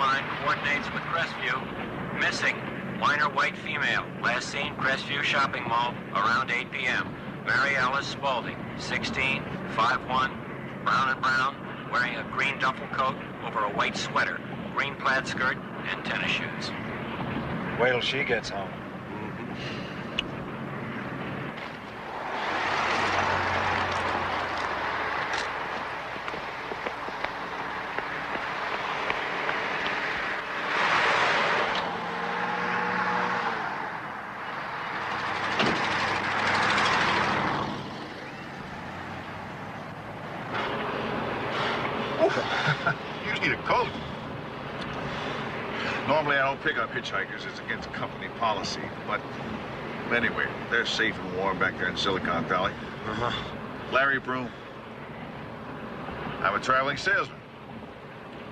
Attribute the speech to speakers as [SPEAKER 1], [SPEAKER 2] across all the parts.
[SPEAKER 1] line coordinates with Crestview. Missing. Minor white female. Last seen Crestview Shopping Mall around 8 p.m. Mary Alice Spaulding, 16, 5'1", brown and brown, wearing a green duffel coat over a white sweater, green plaid skirt, and tennis shoes.
[SPEAKER 2] Wait till she gets home.
[SPEAKER 3] You need a coat. Normally, I don't pick up hitchhikers. It's against company policy. But anyway, they're safe and warm back there in Silicon Valley. Larry Broom. I'm a traveling salesman.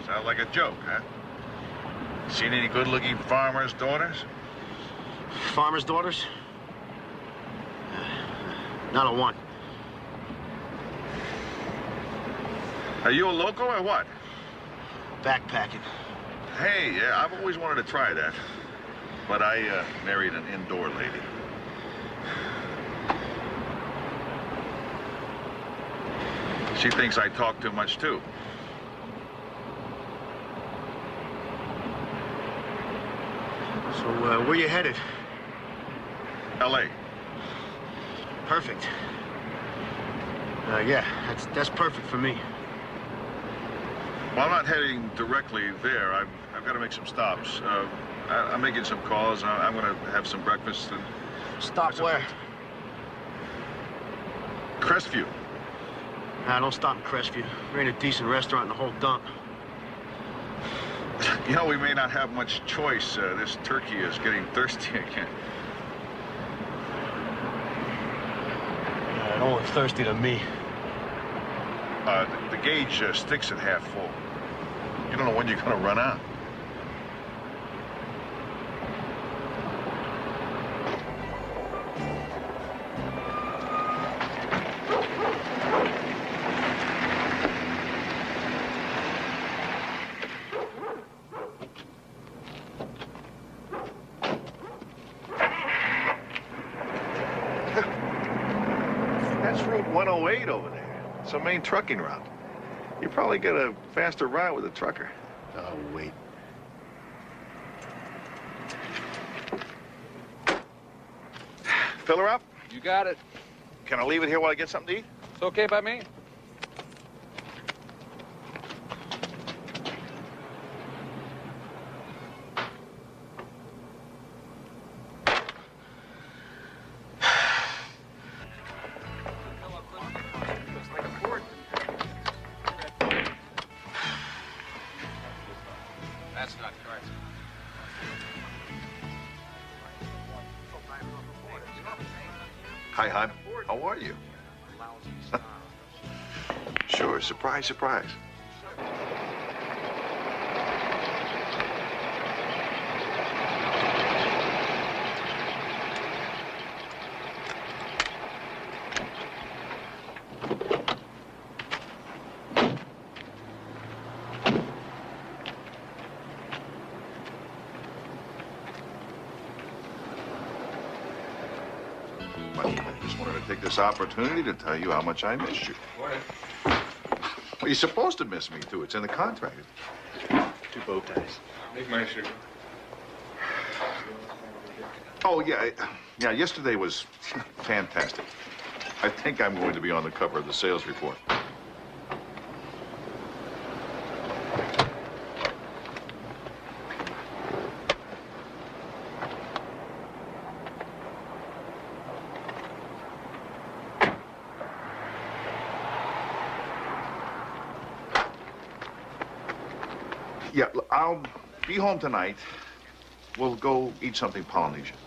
[SPEAKER 3] Sounds like a joke, huh? Seen any good-looking farmers' daughters?
[SPEAKER 4] Farmers' daughters? Not a one.
[SPEAKER 3] Are you a local or what?
[SPEAKER 4] Backpacking.
[SPEAKER 3] Hey, yeah, I've always wanted to try that. But I married an indoor lady. She thinks I talk too much, too.
[SPEAKER 4] So, where you headed?
[SPEAKER 3] L.A.
[SPEAKER 4] Perfect. Yeah, that's perfect for me.
[SPEAKER 3] Well, I'm not heading directly there. I've got to make some stops. I'm making some calls. I'm going to have some breakfast. And
[SPEAKER 4] Stop where?
[SPEAKER 3] Crestview.
[SPEAKER 4] Nah, don't stop in Crestview. There ain't a decent restaurant in the whole dump.
[SPEAKER 3] You know, we may not have much choice. This turkey is getting thirsty again.
[SPEAKER 4] It don't look thirsty to me.
[SPEAKER 3] The gauge sticks at half full. You don't know when you're going to run out. That's Route 108 over there. It's a main trucking route. You probably get a faster ride with a trucker.
[SPEAKER 4] Oh, wait.
[SPEAKER 3] Fill her up?
[SPEAKER 5] You got it.
[SPEAKER 3] Can I leave it here while I get something to eat?
[SPEAKER 5] It's okay by me. That's not correct.
[SPEAKER 3] Hi, hon. How are you? Sure. Surprise, surprise. I just wanted to take this opportunity to tell you how much I missed you. Well, you're supposed to miss me, too. It's in the contract.
[SPEAKER 2] 2 bow ties.
[SPEAKER 5] Make my sugar.
[SPEAKER 3] Oh, yeah. Yesterday was fantastic. I think I'm going to be on the cover of the sales report. Yeah, I'll be home tonight. We'll go eat something Polynesian.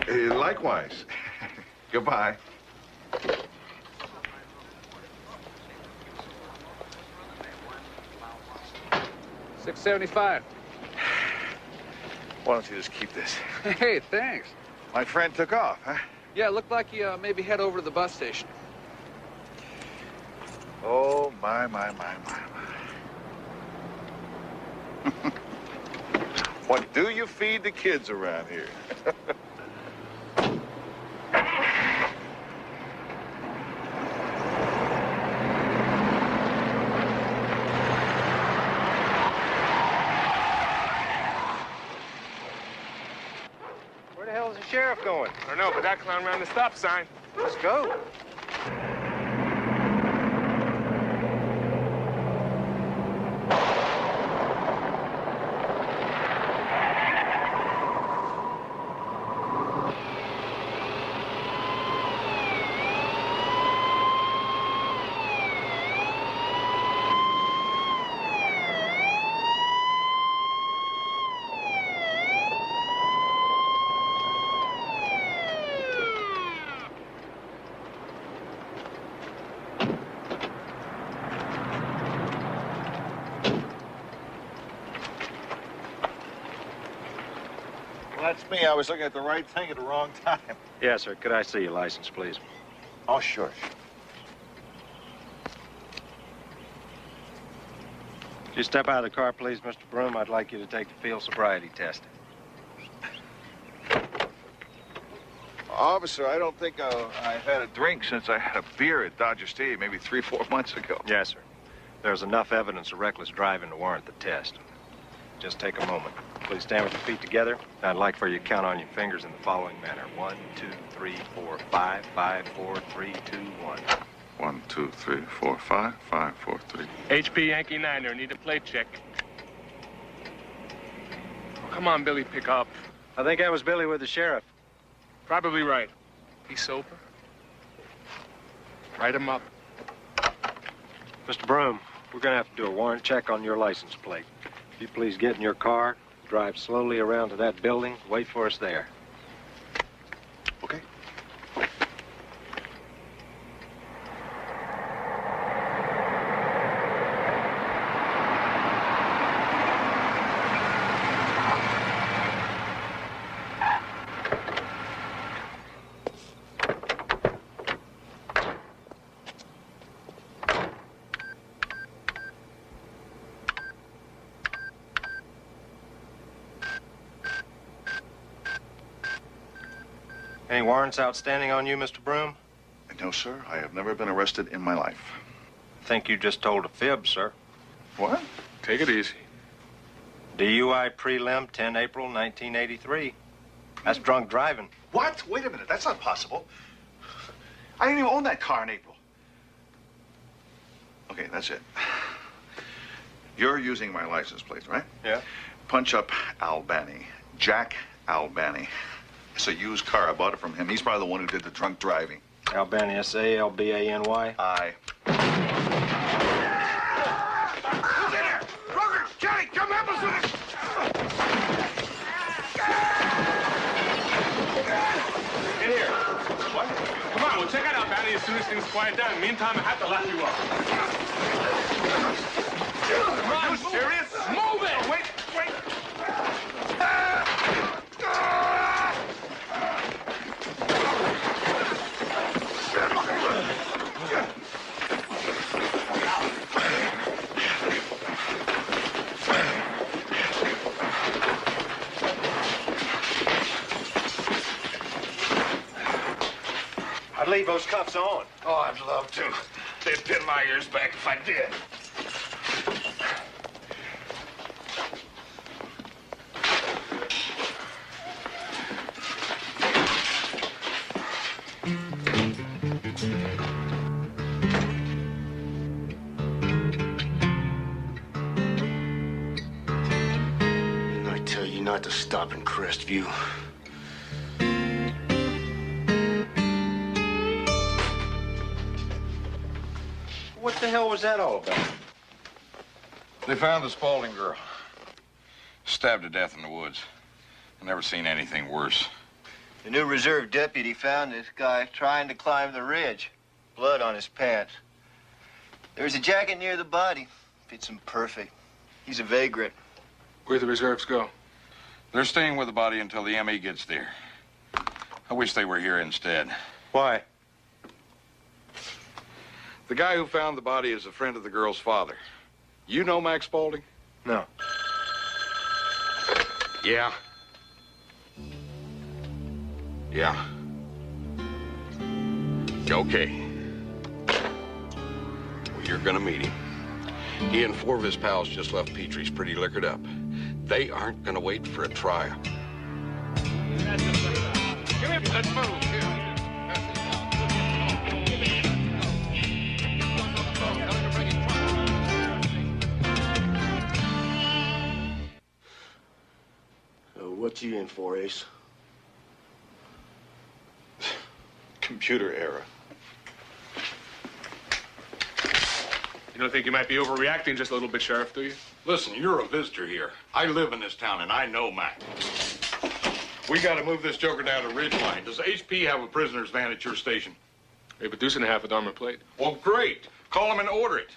[SPEAKER 3] Likewise. Goodbye.
[SPEAKER 5] $6.75.
[SPEAKER 3] Why don't you just keep this?
[SPEAKER 5] Hey, thanks.
[SPEAKER 3] My friend took off, huh?
[SPEAKER 5] Yeah, it looked like you maybe head over to the bus station.
[SPEAKER 3] Oh, my. What do you feed the kids around here?
[SPEAKER 2] Where the hell is the sheriff going?
[SPEAKER 5] I don't know, but that clown ran the stop sign.
[SPEAKER 2] Let's go.
[SPEAKER 3] That's me. I was looking at the right thing at the wrong time.
[SPEAKER 2] Yes, sir. Could I see your license, please?
[SPEAKER 3] Oh, sure.
[SPEAKER 2] Could you step out of the car, please, Mr. Broom? I'd like you to take the field sobriety test.
[SPEAKER 3] Officer, I don't think I've had a drink since I had a beer at Dodger Stadium maybe 3-4 months ago.
[SPEAKER 2] Yes, sir. There's enough evidence of reckless driving to warrant the test. Just take a moment. Please stand with your feet together. I'd like for you to count on your fingers in the following manner. 1, 2, 3, 4, 5, 5, 4, 3, 2, 1.
[SPEAKER 3] 1, 2, 3, 4, 5, 5, 4, 3.
[SPEAKER 5] HP Yankee Niner, need a plate check. Oh, come on, Billy, pick up.
[SPEAKER 2] I think that was Billy with the sheriff.
[SPEAKER 5] Probably right. He's sober. Write him up.
[SPEAKER 2] Mr. Broom, we're going to have to do a warrant check on your license plate. If you please get in your car, drive slowly around to that building, wait for us there.
[SPEAKER 3] Okay.
[SPEAKER 2] Any warrants outstanding on you, Mr. Broom?
[SPEAKER 3] No, sir. I have never been arrested in my life.
[SPEAKER 2] I think you just told a fib, sir.
[SPEAKER 3] What?
[SPEAKER 5] Take it easy.
[SPEAKER 2] DUI prelim, 10 April 1983. That's drunk driving.
[SPEAKER 3] What? Wait a minute. That's not possible. I didn't even own that car in April. Okay, that's it. You're using my license plate, right?
[SPEAKER 2] Yeah.
[SPEAKER 3] Punch up Albany. Jack Albany. It's a used car. I bought it from him. He's probably the one who did the drunk driving.
[SPEAKER 2] Albany, S-A-L-B-A-N-Y.
[SPEAKER 3] Aye. Who's in there? Roger! Kelly, come help us with it!
[SPEAKER 5] In here. What? Come on, we'll check out Albany as soon as things quiet down. Meantime, I have to lock you up.
[SPEAKER 3] Are you serious?
[SPEAKER 5] Move it!
[SPEAKER 3] Wait.
[SPEAKER 2] I'd leave those cuffs on.
[SPEAKER 3] Oh, I'd love to. They'd pin my ears back if I did.
[SPEAKER 4] I tell you not to stop in Crestview.
[SPEAKER 2] What the hell was that all about?
[SPEAKER 6] They found the Spaulding girl. Stabbed to death in the woods. I've never seen anything worse.
[SPEAKER 7] The new reserve deputy found this guy trying to climb the ridge. Blood on his pants. There was a jacket near the body. Fits him perfect. He's a vagrant.
[SPEAKER 5] Where'd the reserves go?
[SPEAKER 6] They're staying with the body until the ME gets there. I wish they were here instead.
[SPEAKER 2] Why?
[SPEAKER 6] The guy who found the body is a friend of the girl's father. You know Max Spaulding?
[SPEAKER 2] No.
[SPEAKER 6] Yeah. Yeah. Okay. Well, you're gonna meet him. He and 4 of his pals just left Petrie's pretty liquored up. They aren't gonna wait for a trial. Let's move.
[SPEAKER 4] What you in for, Ace?
[SPEAKER 3] Computer era.
[SPEAKER 5] You don't think you might be overreacting just a little bit, Sheriff, do you?
[SPEAKER 6] Listen, you're a visitor here. I live in this town, and I know Mac. We got to move this joker down to Ridgeline. Does HP have a prisoner's van at your station?
[SPEAKER 5] They're producing a half a armor plate.
[SPEAKER 6] Well, great. Call him and order it.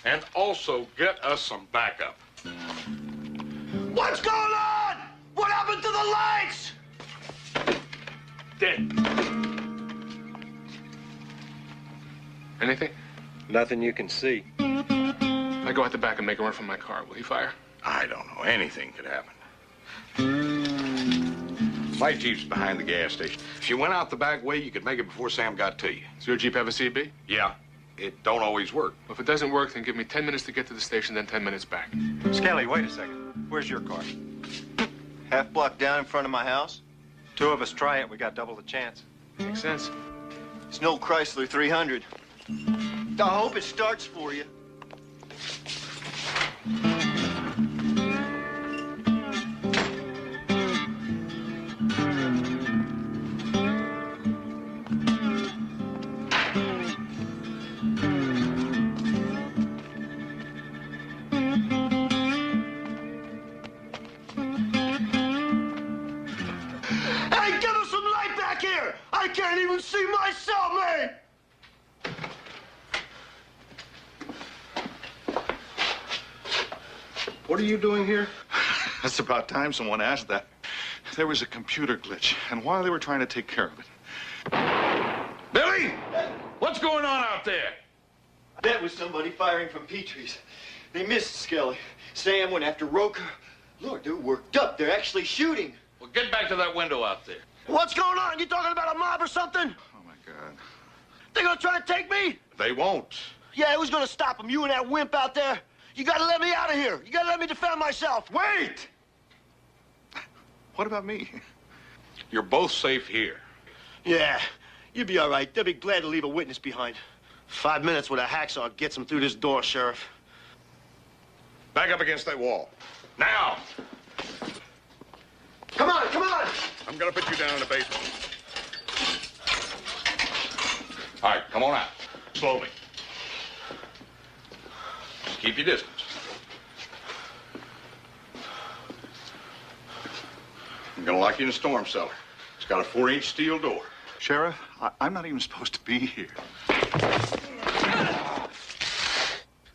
[SPEAKER 6] And also get us some backup.
[SPEAKER 4] What's going on? What happened to the lights?
[SPEAKER 5] Dead. Anything?
[SPEAKER 2] Nothing you can see.
[SPEAKER 5] I go out the back and make a run for my car. Will he fire?
[SPEAKER 6] I don't know. Anything could happen. My Jeep's behind the gas station. If you went out the back way, you could make it before Sam got to you.
[SPEAKER 5] Does your Jeep have a CB?
[SPEAKER 6] Yeah. It don't always work.
[SPEAKER 5] Well, if it doesn't work, then give me 10 minutes to get to the station, then 10 minutes back.
[SPEAKER 2] Skelly, wait a second. Where's your car?
[SPEAKER 7] Half block down in front of my house.
[SPEAKER 2] 2 of us try it, we got double the chance.
[SPEAKER 5] Makes sense.
[SPEAKER 7] It's an old Chrysler 300. I hope it starts for you.
[SPEAKER 4] Hey, give us some light back here! I can't even see myself, man!
[SPEAKER 3] What are you doing here? It's about time someone asked that. There was a computer glitch, and while they were trying to take care of it...
[SPEAKER 6] Billy! What's going on out there?
[SPEAKER 7] That was somebody firing from Petrie's. They missed Skelly. Sam went after Roker. Lord, they're worked up. They're actually shooting.
[SPEAKER 6] Well, get back to that window out there.
[SPEAKER 4] What's going on? You talking about a mob or something?
[SPEAKER 3] Oh, my God.
[SPEAKER 4] They gonna try to take me?
[SPEAKER 6] They won't.
[SPEAKER 4] Yeah, who's gonna stop them? You and that wimp out there? You gotta let me out of here. You gotta let me defend myself.
[SPEAKER 3] Wait! What about me?
[SPEAKER 6] You're both safe here.
[SPEAKER 4] Yeah, you'll be all right. They'll be glad to leave a witness behind. 5 minutes with a hacksaw gets them through this door, Sheriff.
[SPEAKER 6] Back up against that wall. Now!
[SPEAKER 4] Come on, come on!
[SPEAKER 6] I'm gonna put you down in the basement. All right, come on out. Slowly. Just keep your distance. I'm gonna lock you in a storm cellar. It's got a 4-inch steel door.
[SPEAKER 3] Sheriff, I'm not even supposed to be here.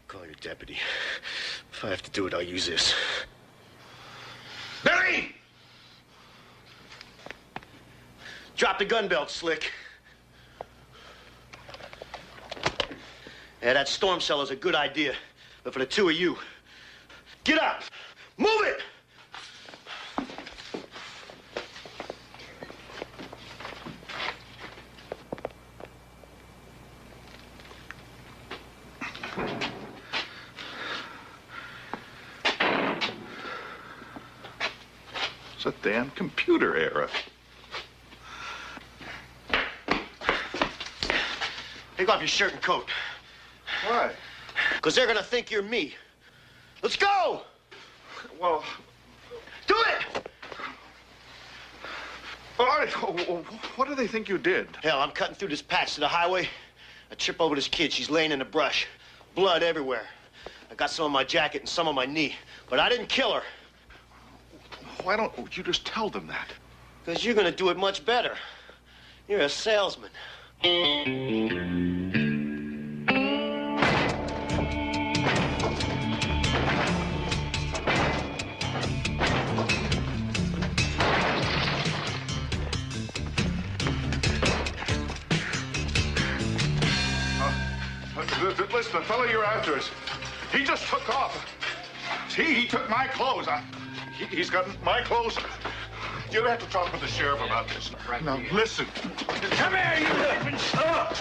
[SPEAKER 4] Call your deputy. If I have to do it, I'll use this.
[SPEAKER 6] Billy!
[SPEAKER 4] Drop the gun belt, Slick. Yeah, that storm cellar's a good idea. But for the 2 of you, get up! Move it!
[SPEAKER 3] It's a damn computer era.
[SPEAKER 4] Take off your shirt and coat.
[SPEAKER 3] Why?
[SPEAKER 4] Because they're gonna think you're me. Let's go!
[SPEAKER 3] Well,
[SPEAKER 4] Do it!
[SPEAKER 3] all right. What do they think you did?
[SPEAKER 4] Hell, I'm cutting through this patch to the highway. I trip over this kid. She's laying in the brush. Blood everywhere. I got some on my jacket and some on my knee. But I didn't kill her.
[SPEAKER 3] Why don't you just tell them that?
[SPEAKER 4] Because you're gonna do it much better. You're a salesman.
[SPEAKER 3] after us. He just took off. See, he took my clothes. He's got my clothes. You'll have to talk with the sheriff about this. Now, listen. Come here, you living son!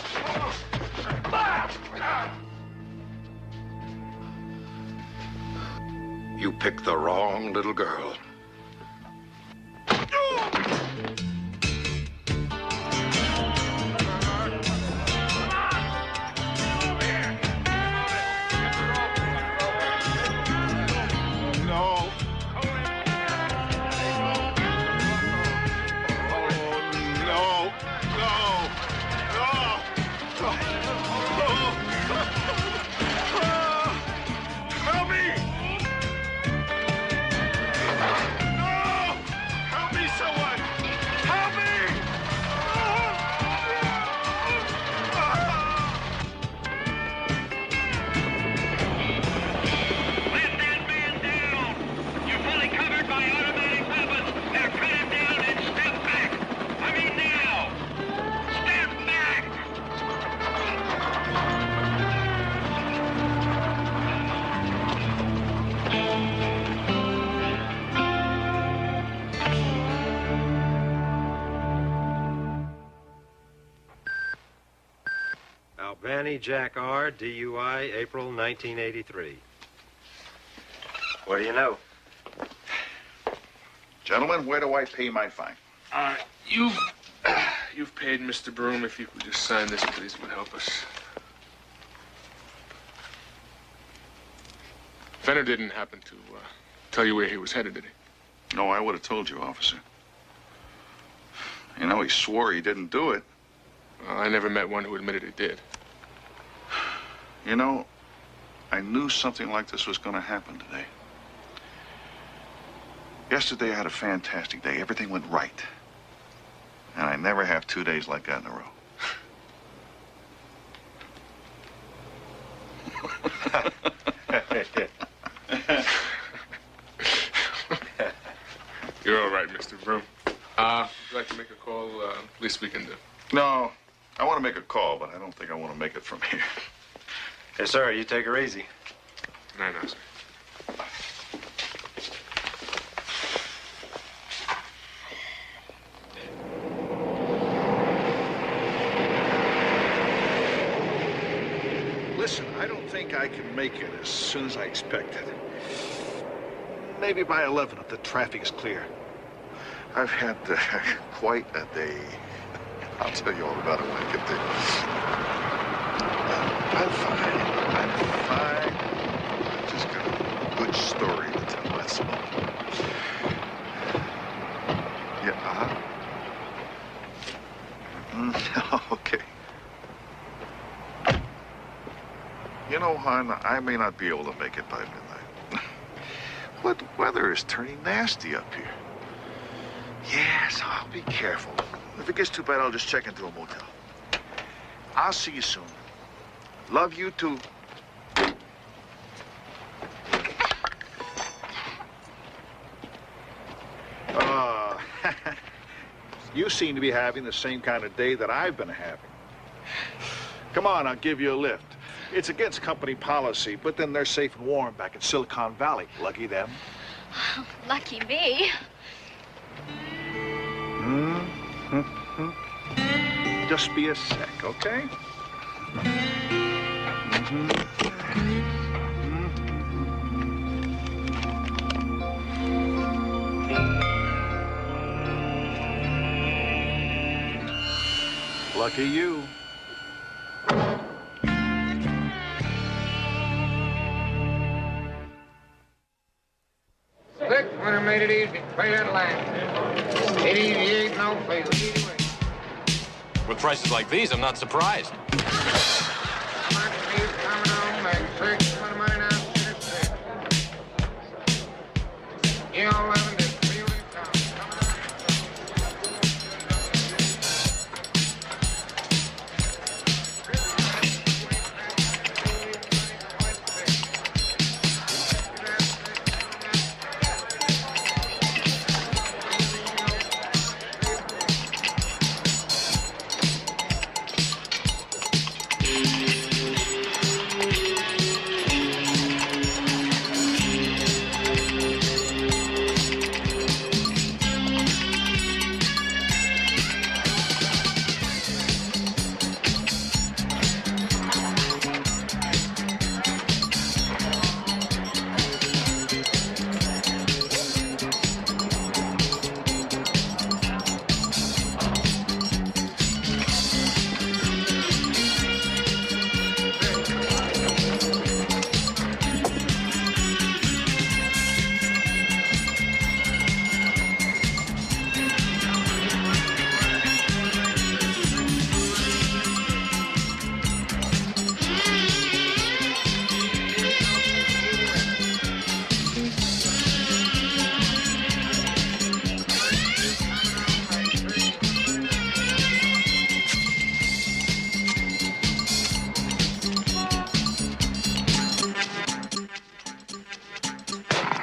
[SPEAKER 6] You picked the wrong little girl.
[SPEAKER 2] Albany Jack R., DUI, April 1983. What do you know?
[SPEAKER 3] Gentlemen, where do I pay my fine?
[SPEAKER 5] You've paid, Mr. Broom. If you could just sign this, please, it would help us. Fenner didn't happen to tell you where he was headed, did he?
[SPEAKER 3] No, I would have told you, officer. You know, he swore he didn't do it.
[SPEAKER 5] Well, I never met one who admitted he did.
[SPEAKER 3] You know, I knew something like this was going to happen today. Yesterday, I had a fantastic day. Everything went right. And I never have 2 days like that in a row.
[SPEAKER 5] You're all right, Mr. Broom. Would you like to make a call? Least we can do.
[SPEAKER 3] No, I want to make a call, but I don't think I want to make it from here.
[SPEAKER 2] Hey, sir, you take her easy.
[SPEAKER 5] I know, sir.
[SPEAKER 3] Listen, I don't think I can make it as soon as I expected. Maybe by 11 if the traffic is clear. I've had quite a day. I'll tell you all about it when I get there. I'm fine. I just got a good story to tell, that's all. Yeah, okay. You know, hon, I may not be able to make it by midnight. What weather is turning nasty up here. Yes, I'll be careful. If it gets too bad, I'll just check into a motel. I'll see you soon. Love you too. You seem to be having the same kind of day that I've been having. Come on, I'll give you a lift. It's against company policy, but then they're safe and warm back in Silicon Valley. Lucky them.
[SPEAKER 8] Lucky me.
[SPEAKER 3] Just be a sec, okay? Lucky you.
[SPEAKER 9] Slick, winner made it easy. Play that line. 88, no fail.
[SPEAKER 10] With prices like these, I'm not surprised.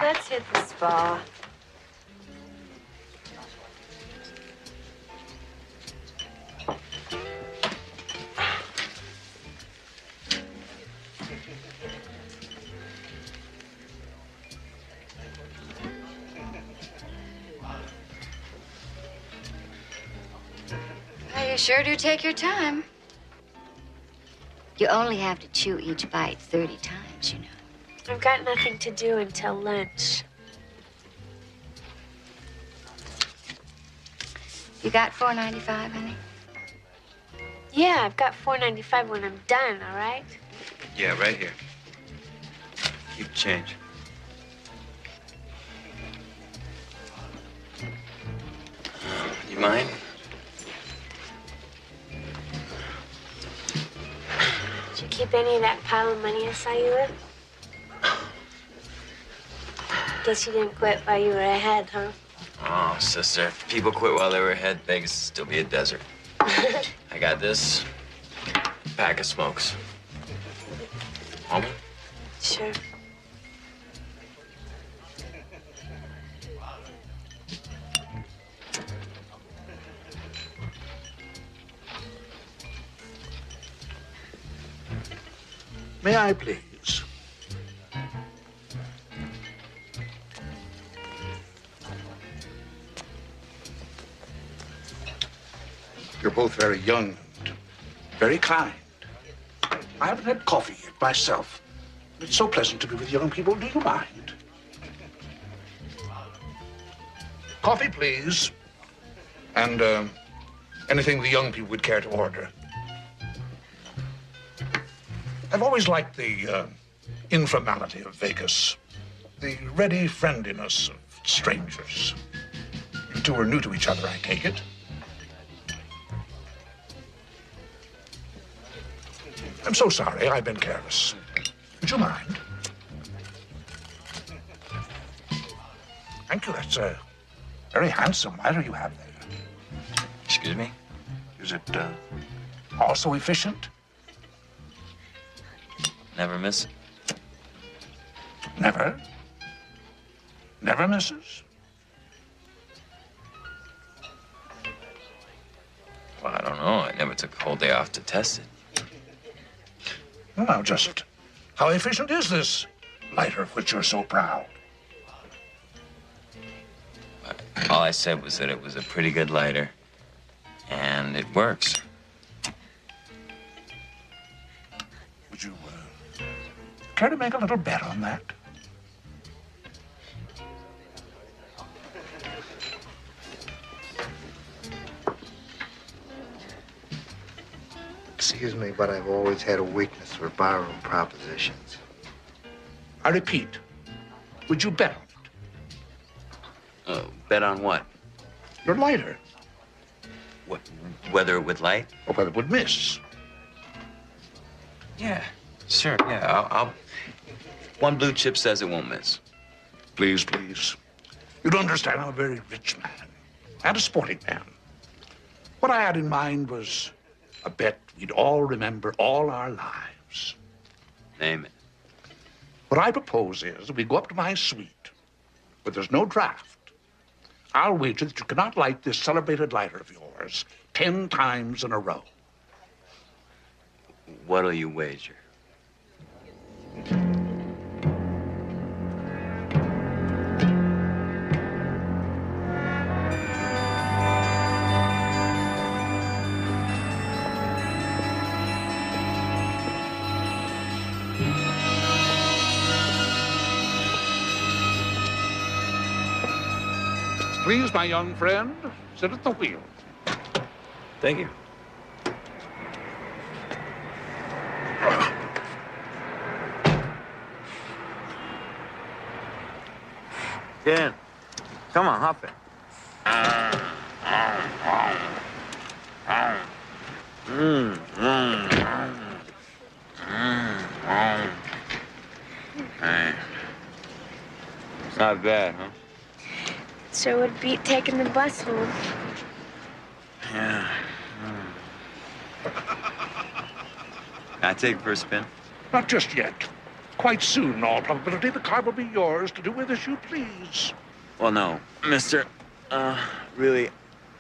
[SPEAKER 11] let's hit the spa.
[SPEAKER 8] Well, you sure do take your time. You only have to chew each bite 30 times, you know.
[SPEAKER 11] I've got nothing to do until lunch.
[SPEAKER 8] You got $4.95, honey?
[SPEAKER 11] Yeah, I've got $4.95 when I'm done, all right?
[SPEAKER 12] Yeah, right here. Keep the change. You mind?
[SPEAKER 11] Did you keep any of that pile of money I saw you with? Guess you didn't quit while you were ahead, huh?
[SPEAKER 12] Oh, sister, if people quit while they were ahead, Vegas would still be a desert. I got this pack of smokes. Want one?
[SPEAKER 11] Sure.
[SPEAKER 13] May I please? You're both very young and very kind. I haven't had coffee yet myself. It's so pleasant to be with young people. Do you mind? Coffee, please. And anything the young people would care to order. I've always liked the informality of Vegas, the ready friendliness of strangers. You two are new to each other, I take it. I'm so sorry, I've been careless. Would you mind? Thank you, that's a very handsome lighter you have there.
[SPEAKER 12] Excuse me?
[SPEAKER 13] Is it also efficient?
[SPEAKER 12] Never miss.
[SPEAKER 13] Never? Never misses?
[SPEAKER 12] Well, I don't know. I never took a whole day off to test it.
[SPEAKER 13] Well, now, just how efficient is this lighter of which you're so proud?
[SPEAKER 12] All I said was that it was a pretty good lighter, and it works.
[SPEAKER 13] Would you care to make a little bet on that?
[SPEAKER 14] Excuse me, but I've always had a weakness for barroom propositions.
[SPEAKER 13] I repeat, would you bet on it?
[SPEAKER 12] Bet on what?
[SPEAKER 13] Your lighter.
[SPEAKER 12] Whether it would light?
[SPEAKER 13] Or whether it would miss.
[SPEAKER 12] Yeah, sure, yeah. I'll... One blue chip says it won't miss.
[SPEAKER 13] Please, please. You don't understand, I'm a very rich man. And a sporting man. What I had in mind was a bet we'd all remember all our lives.
[SPEAKER 12] Name it.
[SPEAKER 13] What I propose is that we go up to my suite, where there's no draft. I'll wager that you cannot light this celebrated lighter of yours 10 times in a row.
[SPEAKER 12] What'll you wager?
[SPEAKER 13] Please, my young friend, sit at the wheel.
[SPEAKER 12] Thank you.
[SPEAKER 15] Get in. Come on, hop in. It's not bad, huh?
[SPEAKER 11] Sure would beat taking the bus home.
[SPEAKER 12] Yeah. Can I take it for a spin?
[SPEAKER 13] Not just yet. quite soon, in all probability, the car will be yours to do with as you please.
[SPEAKER 12] Well, no, mister. Really,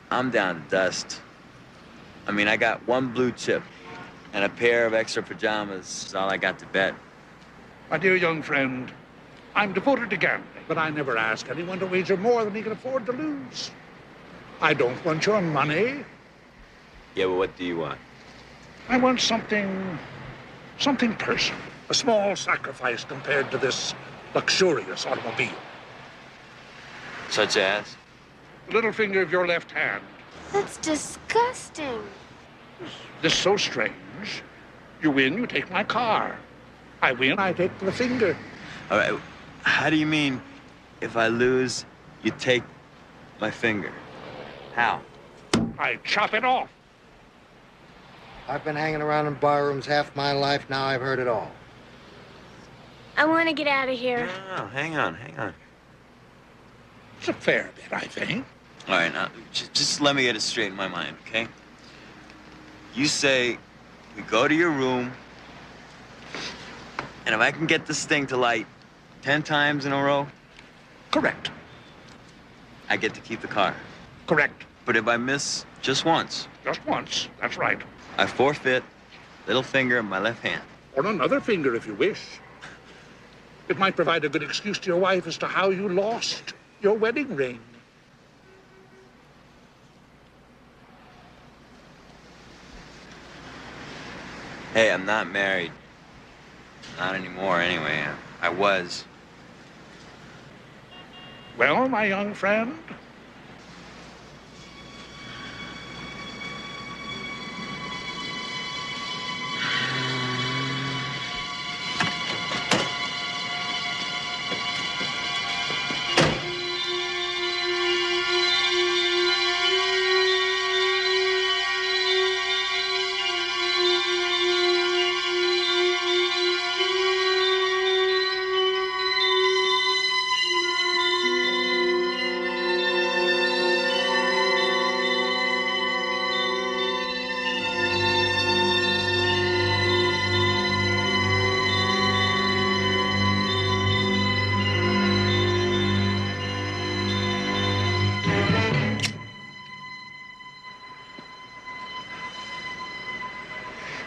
[SPEAKER 12] I'm down to dust. I mean, I got one blue chip and a pair of extra pajamas is all I got to bet.
[SPEAKER 13] My dear young friend, I'm devoted to gambling, but I never ask anyone to wager more than he can afford to lose. I don't want your money.
[SPEAKER 12] Yeah, but what do you want?
[SPEAKER 13] I want something personal. A small sacrifice compared to this luxurious automobile.
[SPEAKER 12] Such as?
[SPEAKER 13] The little finger of your left hand.
[SPEAKER 11] That's disgusting.
[SPEAKER 13] This is so strange. You win, you take my car. I win, I take the finger.
[SPEAKER 12] All right, how do you mean if I lose, you take my finger? How?
[SPEAKER 13] I chop it off.
[SPEAKER 14] I've been hanging around in barrooms half my life. Now I've heard it all.
[SPEAKER 11] I want to get out of here.
[SPEAKER 12] No, hang on.
[SPEAKER 13] It's a fair bit, I think.
[SPEAKER 12] All right, now, just let me get it straight in my mind, okay? You say we go to your room, and if I can get this thing to light 10 times in a row...
[SPEAKER 13] Correct.
[SPEAKER 12] I get to keep the car.
[SPEAKER 13] Correct.
[SPEAKER 12] But if I miss just once...
[SPEAKER 13] Just once, that's right.
[SPEAKER 12] I forfeit little finger in my left hand.
[SPEAKER 13] Or another finger, if you wish. It might provide a good excuse to your wife as to how you lost your wedding ring.
[SPEAKER 12] Hey, I'm not married. Not anymore, anyway. I was.
[SPEAKER 13] Well, my young friend?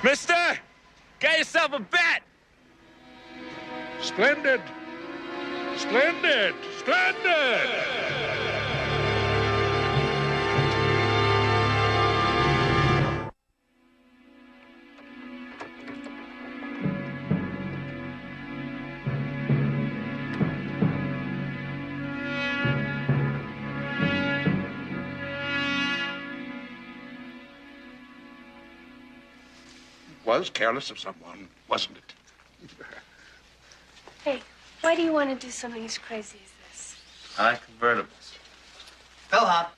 [SPEAKER 12] Mister, get yourself a bet.
[SPEAKER 13] Splendid. Splendid. Splendid. Was careless of someone, wasn't it?
[SPEAKER 11] Hey, why do you want to do something as crazy as this?
[SPEAKER 12] I like convertibles.
[SPEAKER 16] Bellhop.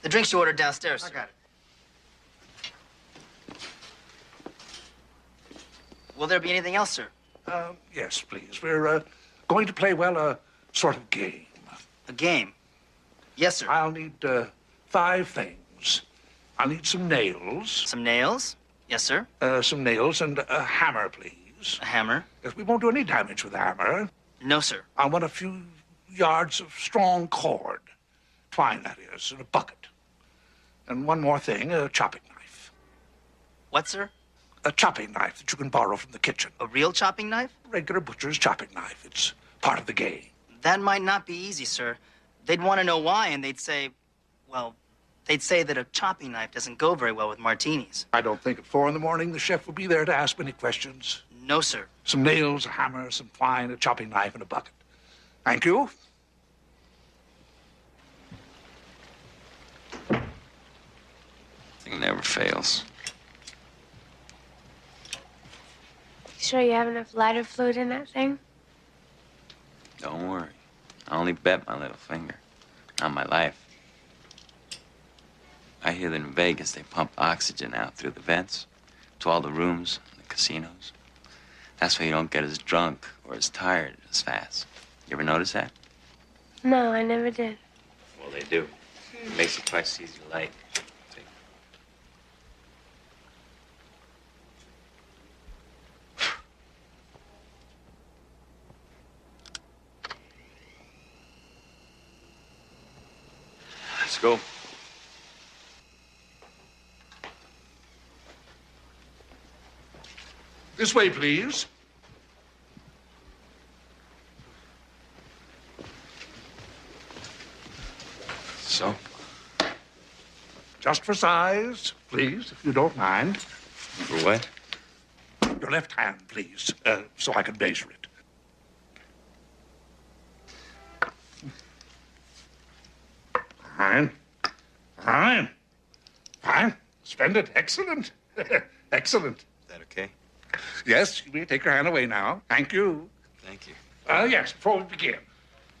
[SPEAKER 16] The drinks you ordered downstairs. I got it. Will there be anything else, sir?
[SPEAKER 13] Yes, please. We're going to play, well, a sort of game.
[SPEAKER 16] A game? Yes, sir.
[SPEAKER 13] I'll need 5 things. I'll need some nails.
[SPEAKER 16] Some nails? Yes, sir.
[SPEAKER 13] Some nails and a hammer, please.
[SPEAKER 16] A hammer?
[SPEAKER 13] Yes, we won't do any damage with a hammer.
[SPEAKER 16] No, sir.
[SPEAKER 13] I want a few yards of strong cord. Twine, that is, in a bucket. And one more thing, a chopping knife.
[SPEAKER 16] What, sir?
[SPEAKER 13] A chopping knife that you can borrow from the kitchen.
[SPEAKER 16] A real chopping knife?
[SPEAKER 13] A regular butcher's chopping knife. It's part of the game.
[SPEAKER 16] That might not be easy, sir. They'd want to know why, and they'd say, well, they'd say that a chopping knife doesn't go very well with martinis.
[SPEAKER 13] I don't think at 4 in the morning the chef will be there to ask many questions.
[SPEAKER 16] No, sir.
[SPEAKER 13] Some nails, a hammer, some twine, a chopping knife, and a bucket. Thank you.
[SPEAKER 12] Thing never fails.
[SPEAKER 11] You sure you have enough lighter fluid in that thing?
[SPEAKER 12] Don't worry. I only bet my little finger, not my life. I hear that in Vegas they pump oxygen out through the vents to all the rooms in the casinos. That's why you don't get as drunk or as tired as fast. You ever notice that?
[SPEAKER 11] No, I never did.
[SPEAKER 12] Well, they do. It makes it twice easy to light. See? Let's go.
[SPEAKER 13] This way, please.
[SPEAKER 12] So?
[SPEAKER 13] Just for size, please, if you don't mind.
[SPEAKER 12] For what?
[SPEAKER 13] Your left hand, please, so I can measure it. Fine. Fine. Fine. Splendid. Excellent. Excellent.
[SPEAKER 12] Is that okay?
[SPEAKER 13] Yes, you may take your hand away now. Thank you.
[SPEAKER 12] Thank you.
[SPEAKER 13] Yes, before we begin,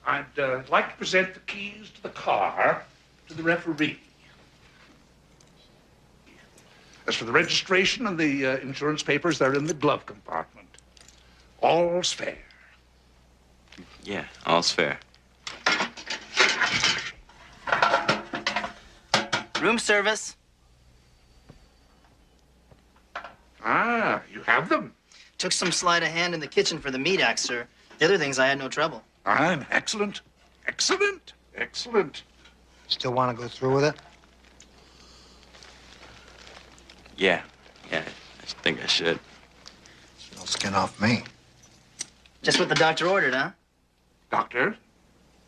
[SPEAKER 13] I'd like to present the keys to the car to the referee. As for the registration and the insurance papers, they're in the glove compartment. All's fair.
[SPEAKER 12] Yeah, all's fair.
[SPEAKER 16] Room service.
[SPEAKER 13] Ah, you have them.
[SPEAKER 16] Took some sleight of hand in the kitchen for the meat axe, sir. The other things I had no trouble.
[SPEAKER 13] Fine. Excellent. Excellent. Excellent.
[SPEAKER 14] Still want to go through with it?
[SPEAKER 12] Yeah, I think I should.
[SPEAKER 14] No skin off me.
[SPEAKER 16] Just what the doctor ordered, huh?
[SPEAKER 13] Doctor?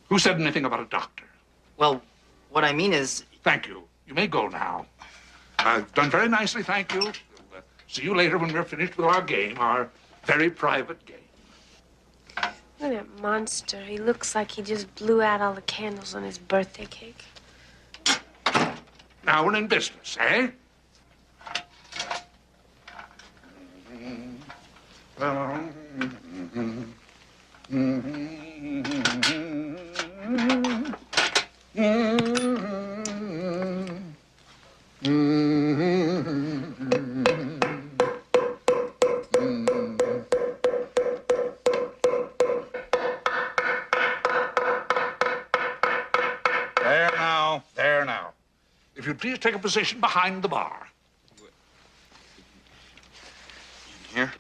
[SPEAKER 13] Who said anything about a doctor?
[SPEAKER 16] Well, what I mean is...
[SPEAKER 13] Thank you. You may go now. I've done very nicely, thank you. We'll, see you later when we're finished with our game, our very private game.
[SPEAKER 11] Look at that monster. He looks like he just blew out all the candles on his birthday cake.
[SPEAKER 13] Now we're in business, eh? There now. If you'd please take a position behind the bar.
[SPEAKER 12] In here?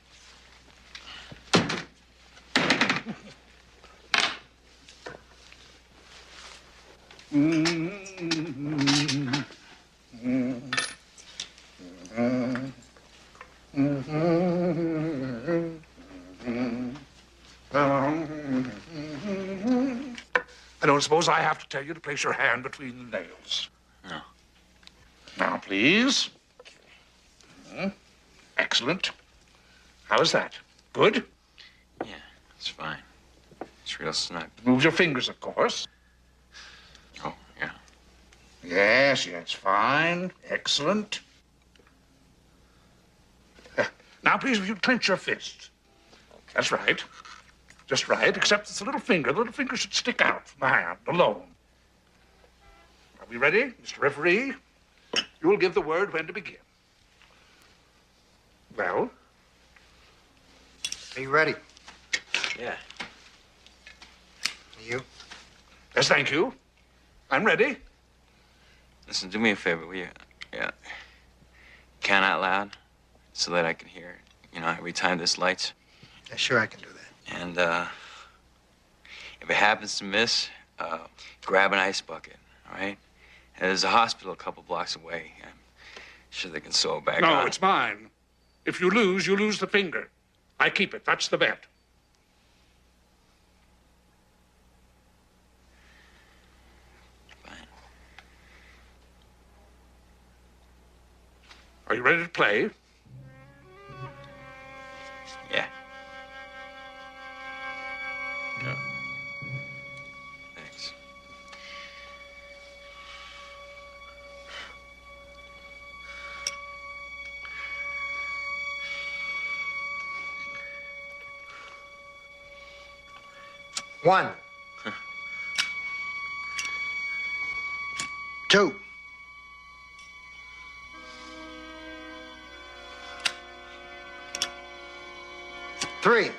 [SPEAKER 13] I don't suppose I have to tell you to place your hand between the nails.
[SPEAKER 12] No.
[SPEAKER 13] Now, please. Excellent. How's that? Good?
[SPEAKER 12] Yeah, it's fine. It's real snug.
[SPEAKER 13] Move your fingers, of course.
[SPEAKER 12] Oh, yeah.
[SPEAKER 13] Yes, fine. Excellent. Now, please, if you clench your fist. Okay. That's right. Just right, except it's the little finger. The little finger should stick out from the hand alone. Are we ready, Mr. Referee? You will give the word when to begin. Well?
[SPEAKER 14] Are you ready?
[SPEAKER 12] Yeah.
[SPEAKER 14] You?
[SPEAKER 13] Yes, thank you. I'm ready.
[SPEAKER 12] Listen, do me a favor, will you? Yeah. Count out loud so that I can hear it. You know, every time this lights.
[SPEAKER 14] Yeah, sure, I can do that.
[SPEAKER 12] And, if it happens to miss, grab an ice bucket, all right? And there's a hospital a couple blocks away. I'm sure they can sew it back on.
[SPEAKER 13] No, it's mine. If you lose the finger. I keep it. That's the bet.
[SPEAKER 12] Fine.
[SPEAKER 13] Are you ready to play?
[SPEAKER 12] Yeah. Yeah. Thanks.
[SPEAKER 14] One. 2. 3.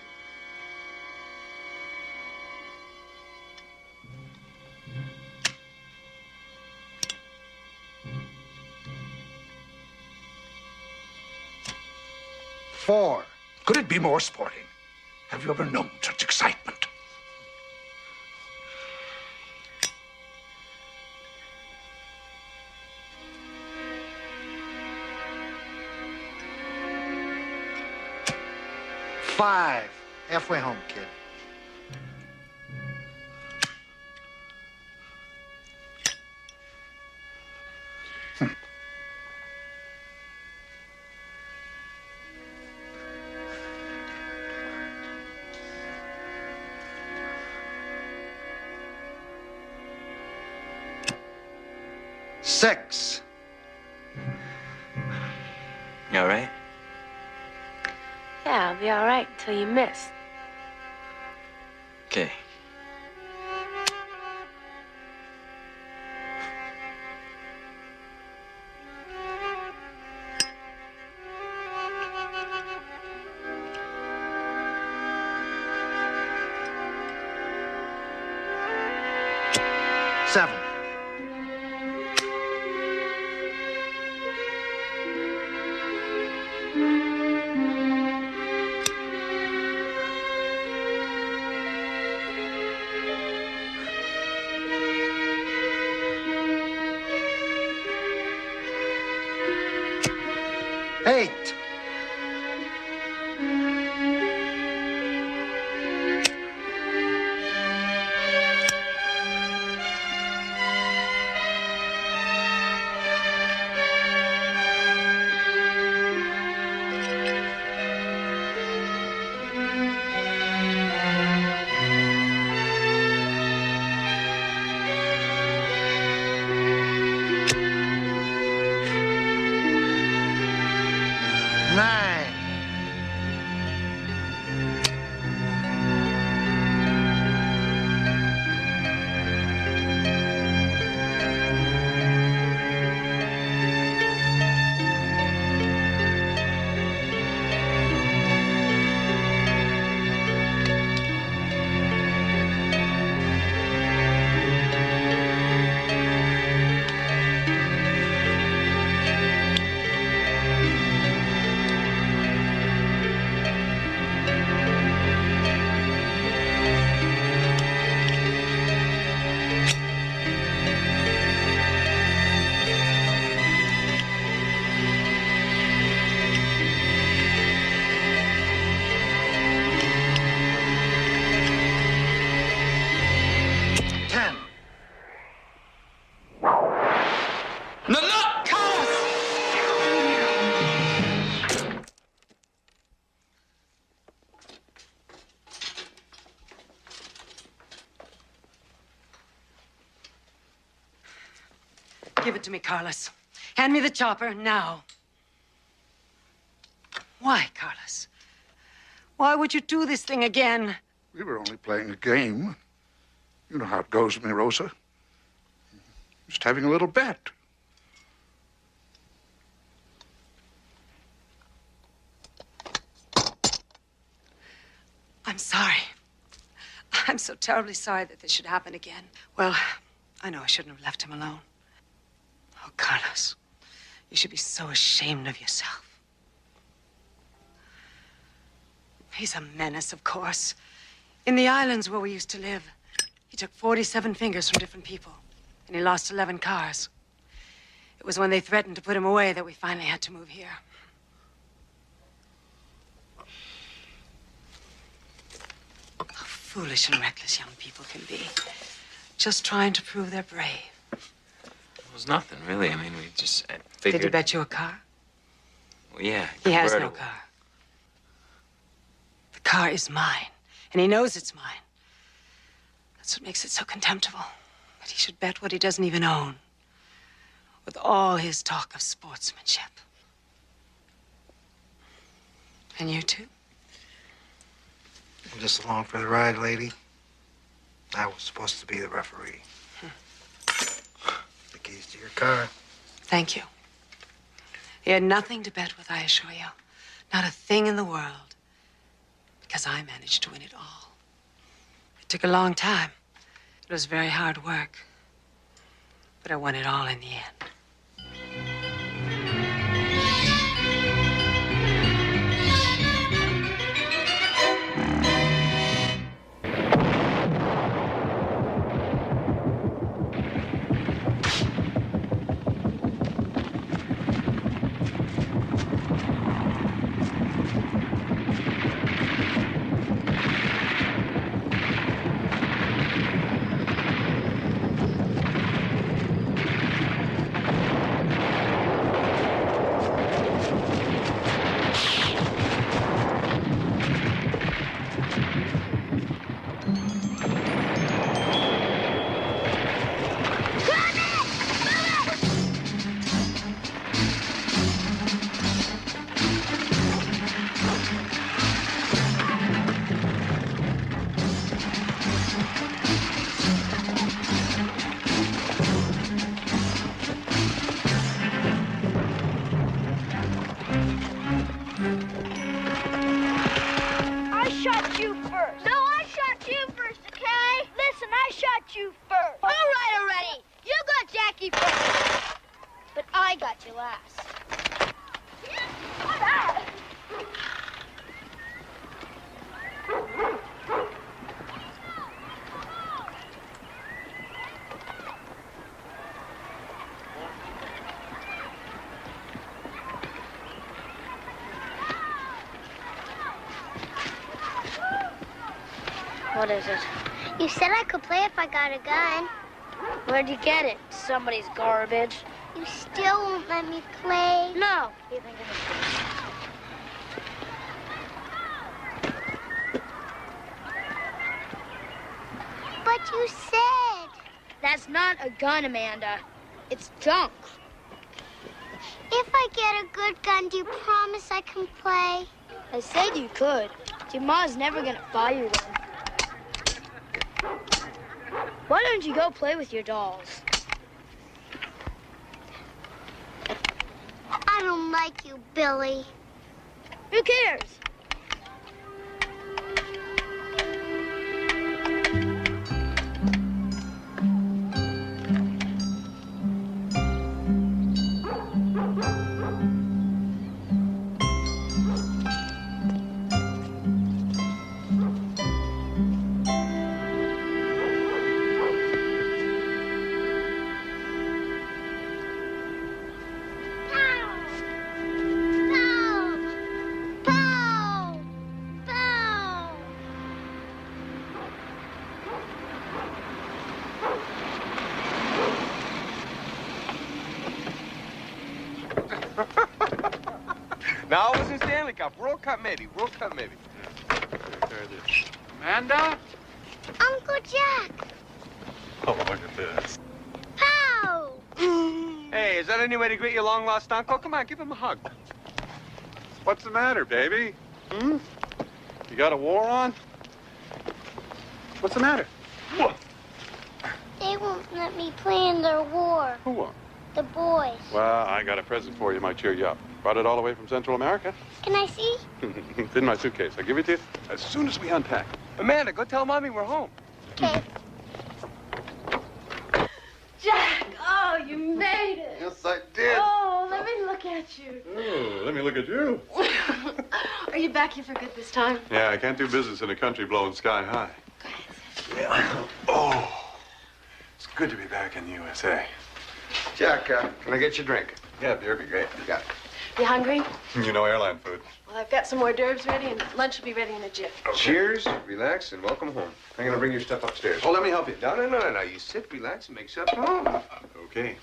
[SPEAKER 14] 4.
[SPEAKER 13] Could it be more sporting? Have you ever known such excitement?
[SPEAKER 14] 5. Halfway home, kid. Six.
[SPEAKER 12] You all right?
[SPEAKER 11] Yeah, I'll be all right until you miss.
[SPEAKER 12] Okay.
[SPEAKER 14] Seven. Eight. Nine.
[SPEAKER 17] Give it to me, Carlos. Hand me the chopper now. Why, Carlos? Why would you do this thing again?
[SPEAKER 13] We were only playing a game. You know how it goes, mi Rosa. Just having a little bet.
[SPEAKER 17] I'm sorry. I'm so terribly sorry that this should happen again. Well, I know I shouldn't have left him alone. Oh, Carlos, you should be so ashamed of yourself. He's a menace, of course. In the islands where we used to live, he took 47 fingers from different people, and he lost 11 cars. It was when they threatened to put him away that we finally had to move here. How foolish and reckless young people can be, just trying to prove they're brave.
[SPEAKER 12] It was nothing, really. I mean, we just figured...
[SPEAKER 17] Did he bet you a car?
[SPEAKER 12] Well, yeah.
[SPEAKER 17] He has no
[SPEAKER 12] convertible.
[SPEAKER 17] car. The car is mine, and he knows it's mine. That's what makes it so contemptible. That he should bet what he doesn't even own. With all his talk of sportsmanship. And you too?
[SPEAKER 14] I'm just along for the ride, lady. I was supposed to be the referee. The keys to your car.
[SPEAKER 17] Thank you. He had nothing to bet with, I assure you. Not a thing in the world. Because I managed to win it all. It took a long time. It was very hard work. But I won it all in the end.
[SPEAKER 18] got you first. All right already. You got Jackie first. But I got you last.
[SPEAKER 19] What is it? You said I could play if I got a gun.
[SPEAKER 18] Where'd you get it? Somebody's garbage.
[SPEAKER 19] You still won't let me play?
[SPEAKER 18] No. You think it
[SPEAKER 19] But you said.
[SPEAKER 18] That's not a gun, Amanda. It's junk.
[SPEAKER 19] If I get a good gun, do you promise I can play?
[SPEAKER 18] I said you could. Your ma's never gonna buy you one. Why don't you go play with your dolls?
[SPEAKER 19] I don't like you, Billy.
[SPEAKER 18] Who cares?
[SPEAKER 20] No, it wasn't Stanley Cup. World Cup, maybe. World Cup, maybe.
[SPEAKER 5] Amanda?
[SPEAKER 19] Uncle Jack.
[SPEAKER 5] Oh, look at this.
[SPEAKER 19] Pow!
[SPEAKER 20] Hey, is that any way to greet your long-lost uncle? Come on, give him a hug.
[SPEAKER 5] What's the matter, baby? Hmm? You got a war on? What's the matter? What?
[SPEAKER 19] They won't let me play in their war.
[SPEAKER 5] Who won?
[SPEAKER 19] The boys.
[SPEAKER 5] Well, I got a present for you. Might cheer you up. Brought it all the way from Central America.
[SPEAKER 19] Can I see?
[SPEAKER 5] It's in my suitcase. I'll give it to you as soon as we unpack.
[SPEAKER 20] Amanda, go tell Mommy we're home.
[SPEAKER 19] Okay.
[SPEAKER 11] Jack, oh, you made it.
[SPEAKER 6] Yes, I did.
[SPEAKER 11] Oh, let me look at you.
[SPEAKER 5] Oh, let me look at you.
[SPEAKER 11] Are you back here for good this time?
[SPEAKER 5] Yeah, I can't do business in a country blowing sky high. Yeah. Oh, it's good to be back in the USA.
[SPEAKER 20] Jack, can I get you a drink?
[SPEAKER 5] Yeah, beer would be great.
[SPEAKER 20] You got it.
[SPEAKER 11] You hungry?
[SPEAKER 5] You know airline food.
[SPEAKER 11] Well, I've got some hors d'oeuvres ready, and lunch will be ready in a jiff.
[SPEAKER 20] Okay. Cheers, relax, and welcome home. I'm going to bring your stuff upstairs.
[SPEAKER 5] Oh, let me help you.
[SPEAKER 20] No. You sit, relax, and make yourself at home.
[SPEAKER 5] Okay.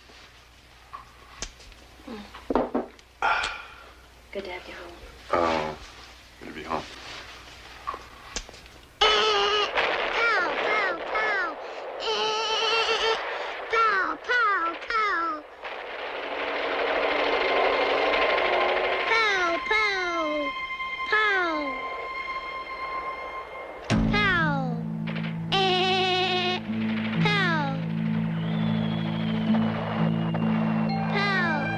[SPEAKER 11] Good to have you home.
[SPEAKER 5] Oh, good to be home.
[SPEAKER 19] Pow, pow, pow. Pow, pow, pow. Pow, pow, pow. Pow. Pow.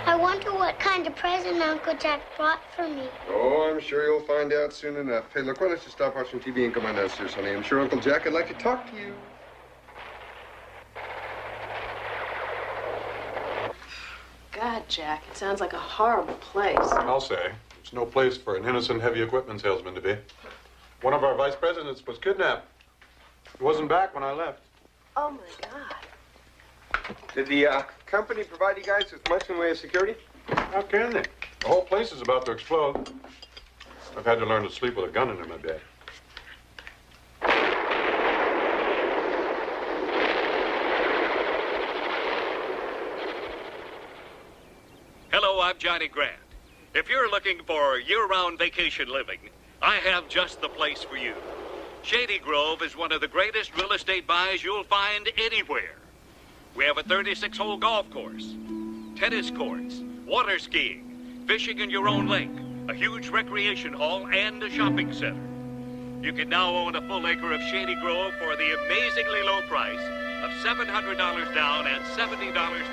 [SPEAKER 19] I wonder what kind of present Uncle Jack brought for me.
[SPEAKER 20] Oh, I'm sure you'll find out soon enough. Hey, look, why don't you stop watching TV and come on downstairs, honey? I'm sure Uncle Jack would like to talk to you.
[SPEAKER 11] God, Jack, it sounds like a horrible place.
[SPEAKER 5] I'll say. It's no place for an innocent heavy equipment salesman to be. One of our vice presidents was kidnapped. He wasn't back when I left.
[SPEAKER 11] Oh, my God.
[SPEAKER 20] Did the company provide you guys with much in the way of security?
[SPEAKER 5] How can they? The whole place is about to explode. I've had to learn to sleep with a gun in my bed.
[SPEAKER 21] Hello, I'm Johnny Grant. If you're looking for year-round vacation living, I have just the place for you. Shady Grove is one of the greatest real estate buys you'll find anywhere. We have a 36-hole golf course, tennis courts, water skiing, fishing in your own lake, a huge recreation hall, and a shopping center. You can now own a full acre of Shady Grove for the amazingly low price of $700 down and $70 per month.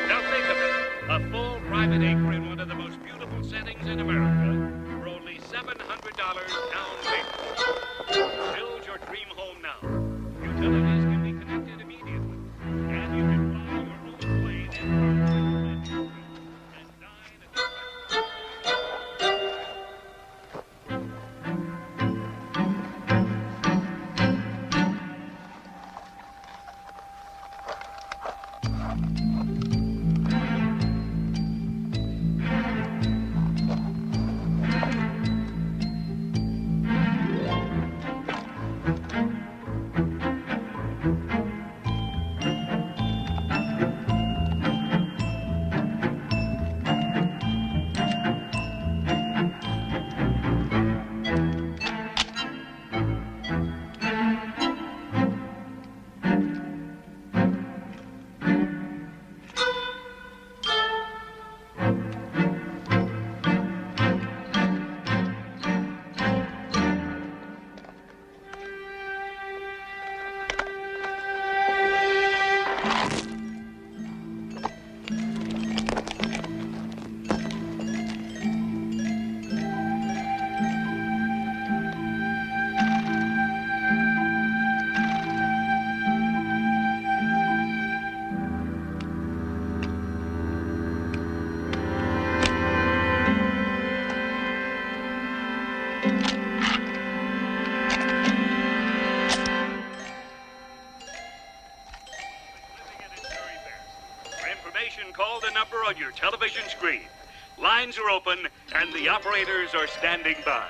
[SPEAKER 21] Now think of it. A full private acre in one of the most beautiful settings in America for only $700 down payment. Build your dream home now. Utilities can be connected immediately. And you can fly your own plane in and dine at the call the number on your television screen. Lines are open and the operators are standing by.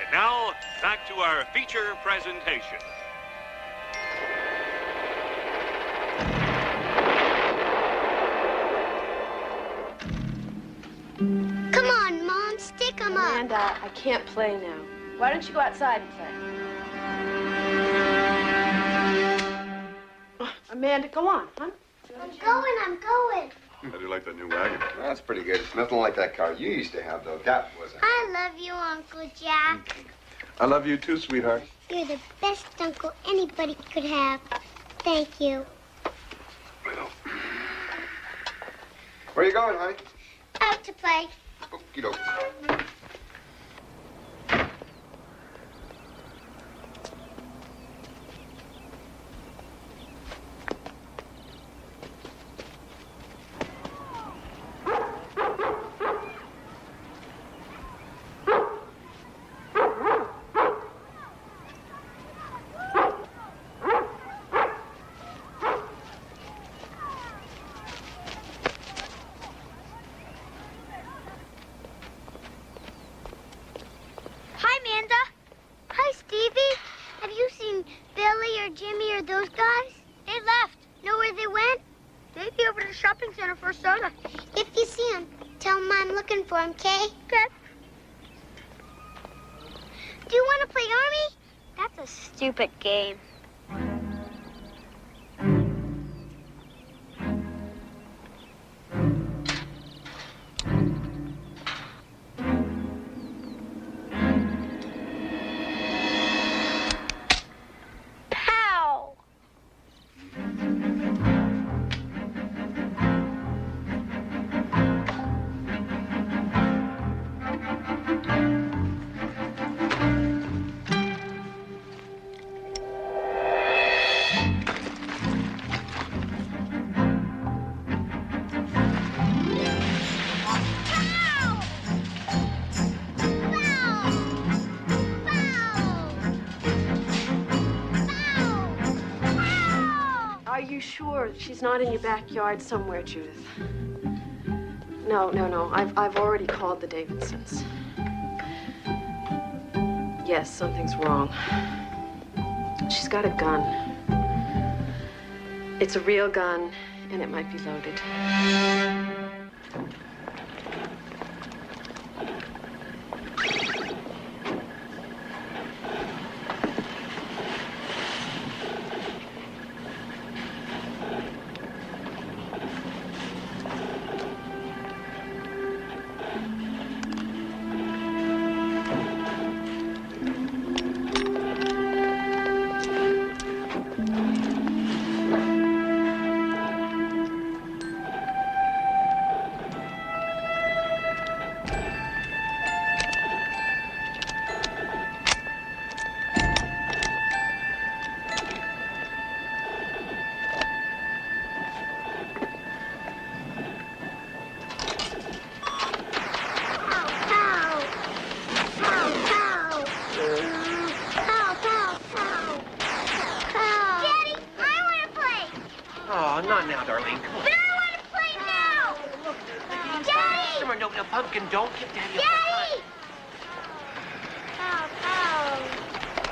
[SPEAKER 21] And now, back to our feature presentation.
[SPEAKER 19] Come on, Mom, stick 'em up.
[SPEAKER 11] Amanda, I can't play now. Why don't you go outside and play? Amanda, go on, huh?
[SPEAKER 19] I'm going.
[SPEAKER 20] I do like that new wagon. That's pretty good. It's nothing like that car you used to have, though. That was a...
[SPEAKER 19] I love you, Uncle Jack.
[SPEAKER 20] I love you too, sweetheart.
[SPEAKER 19] You're the best uncle anybody could have. Thank you.
[SPEAKER 20] Where are you going, honey?
[SPEAKER 19] Out to play.
[SPEAKER 20] Okie doke.
[SPEAKER 19] Stupid game.
[SPEAKER 11] She's not in your backyard somewhere, Judith. No. I've already called the Davidsons. Yes, something's wrong. She's got a gun. It's a real gun, and it might be loaded.
[SPEAKER 1] Oh, not now, Darlene. Come on.
[SPEAKER 18] But I want to play now!
[SPEAKER 1] Look, the game's
[SPEAKER 18] Daddy!
[SPEAKER 1] customer. No, Pumpkin, don't give Daddy a
[SPEAKER 18] Daddy!